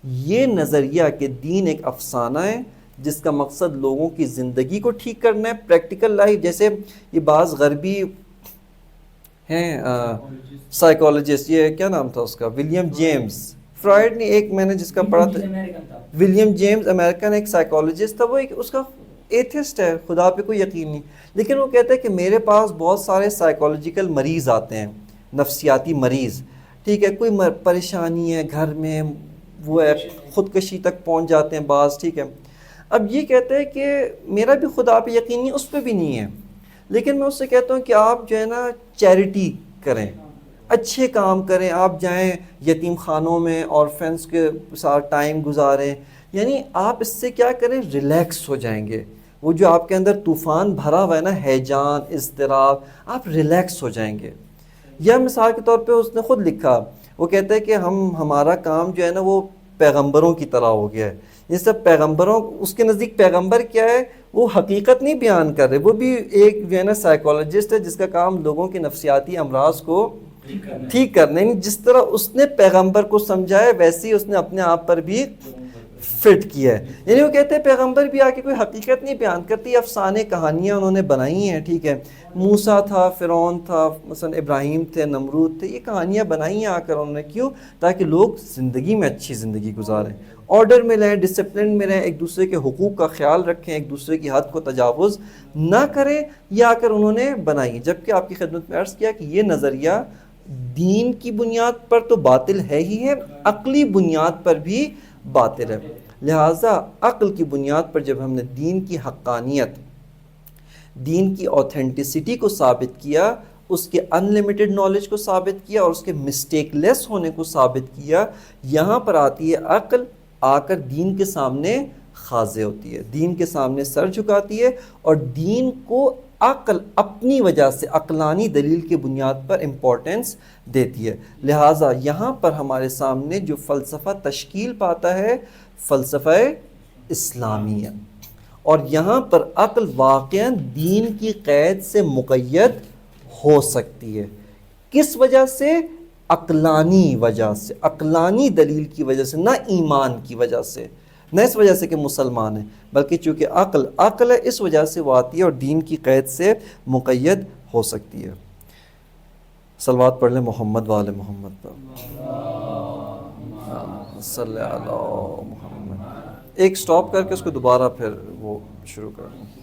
یہ نظریہ کہ دین ایک افسانہ ہے جس کا مقصد لوگوں کی زندگی کو ٹھیک کرنا ہے، پریکٹیکل لائف. جیسے یہ بعض غربی ہیں سائیکالوجسٹ، یہ کیا نام تھا اس کا، ولیم جیمز، فرائڈ نے ایک میں نے جس کا پڑھا تھا، ولیم جیمز امریکن ایک سائیکالوجسٹ تھا، وہ ایک اس کا ایتھسٹ ہے، خدا پہ کوئی یقین نہیں، لیکن وہ کہتا ہے کہ میرے پاس بہت سارے سائیکالوجیکل مریض آتے ہیں، نفسیاتی مریض، ٹھیک ہے، کوئی پریشانی ہے گھر میں، وہ ہے خودکشی تک پہنچ جاتے ہیں بعض، ٹھیک ہے. اب یہ کہتا ہے کہ میرا بھی خدا پہ یقین نہیں، اس پہ بھی نہیں ہے، لیکن میں اس سے کہتا ہوں کہ آپ جو ہے نا چیریٹی کریں، اچھے کام کریں، آپ جائیں یتیم خانوں میں، اورفنس کے ساتھ ٹائم گزاریں، یعنی آپ اس سے کیا کریں، ریلیکس ہو جائیں گے. وہ جو آپ کے اندر طوفان بھرا ہوا ہے نا، ہیجان، اضطراب، آپ ریلیکس ہو جائیں گے. یا مثال کے طور پہ اس نے خود لکھا، وہ کہتا ہے کہ ہمارا کام جو ہے نا وہ پیغمبروں کی طرح ہو گیا ہے. یہ سب پیغمبروں، اس کے نزدیک پیغمبر کیا ہے، وہ حقیقت نہیں بیان کر رہے، وہ بھی ایک جو ہے نا سائیکالوجسٹ ہے جس کا کام لوگوں کے نفسیاتی امراض کو ٹھیک کرنا ہے. جس طرح اس نے پیغمبر کو سمجھا ہے ویسے ہی اس نے اپنے آپ پر بھی فٹ کیا ہے. یعنی وہ کہتے ہیں پیغمبر بھی آ کے کوئی حقیقت نہیں بیان کرتی، افسانے کہانیاں انہوں نے بنائی ہیں، ٹھیک ہے. موسیٰ تھا، فرعون تھا، مثلا ابراہیم تھے، نمرود تھے، یہ کہانیاں بنائی ہیں آ کر انہوں نے. کیوں؟ تاکہ لوگ زندگی میں اچھی زندگی گزاریں، آرڈر میں رہیں، ڈسپلن میں رہیں، ایک دوسرے کے حقوق کا خیال رکھیں، ایک دوسرے کی حد کو تجاوز نہ کریں. یہ آ کر انہوں نے بنائی. جبکہ آپ کی خدمت میں عرض کیا کہ یہ نظریہ دین کی بنیاد پر تو باطل ہے ہی ہے، عقلی بنیاد پر بھی باطل ہے. لہٰذا عقل کی بنیاد پر جب ہم نے دین کی حقانیت، دین کی اوتھینٹسٹی کو ثابت کیا، اس کے ان لمیٹڈ نالج کو ثابت کیا اور اس کے مسٹیک لیس ہونے کو ثابت کیا، یہاں پر آتی ہے عقل، آ کر دین کے سامنے خاضع ہوتی ہے، دین کے سامنے سر جھکاتی ہے، اور دین کو عقل اپنی وجہ سے عقلانی دلیل کی بنیاد پر امپورٹنس دیتی ہے. لہٰذا یہاں پر ہمارے سامنے جو فلسفہ تشکیل پاتا ہے، فلسفہ اسلامیہ، اور یہاں پر عقل واقعاً دین کی قید سے مقید ہو سکتی ہے. کس وجہ سے؟ عقلانی وجہ سے، عقلانی دلیل کی وجہ سے، نہ ایمان کی وجہ سے، نہ اس وجہ سے کہ مسلمان ہیں، بلکہ چونکہ عقل ہے، اس وجہ سے وہ آتی ہے اور دین کی قید سے مقید ہو سکتی ہے. صلوات پڑھ لیں محمد وآل محمد پر، صلی اللہ علیہ محمد. ایک سٹاپ کر کے اس کو دوبارہ پھر وہ شروع کریں.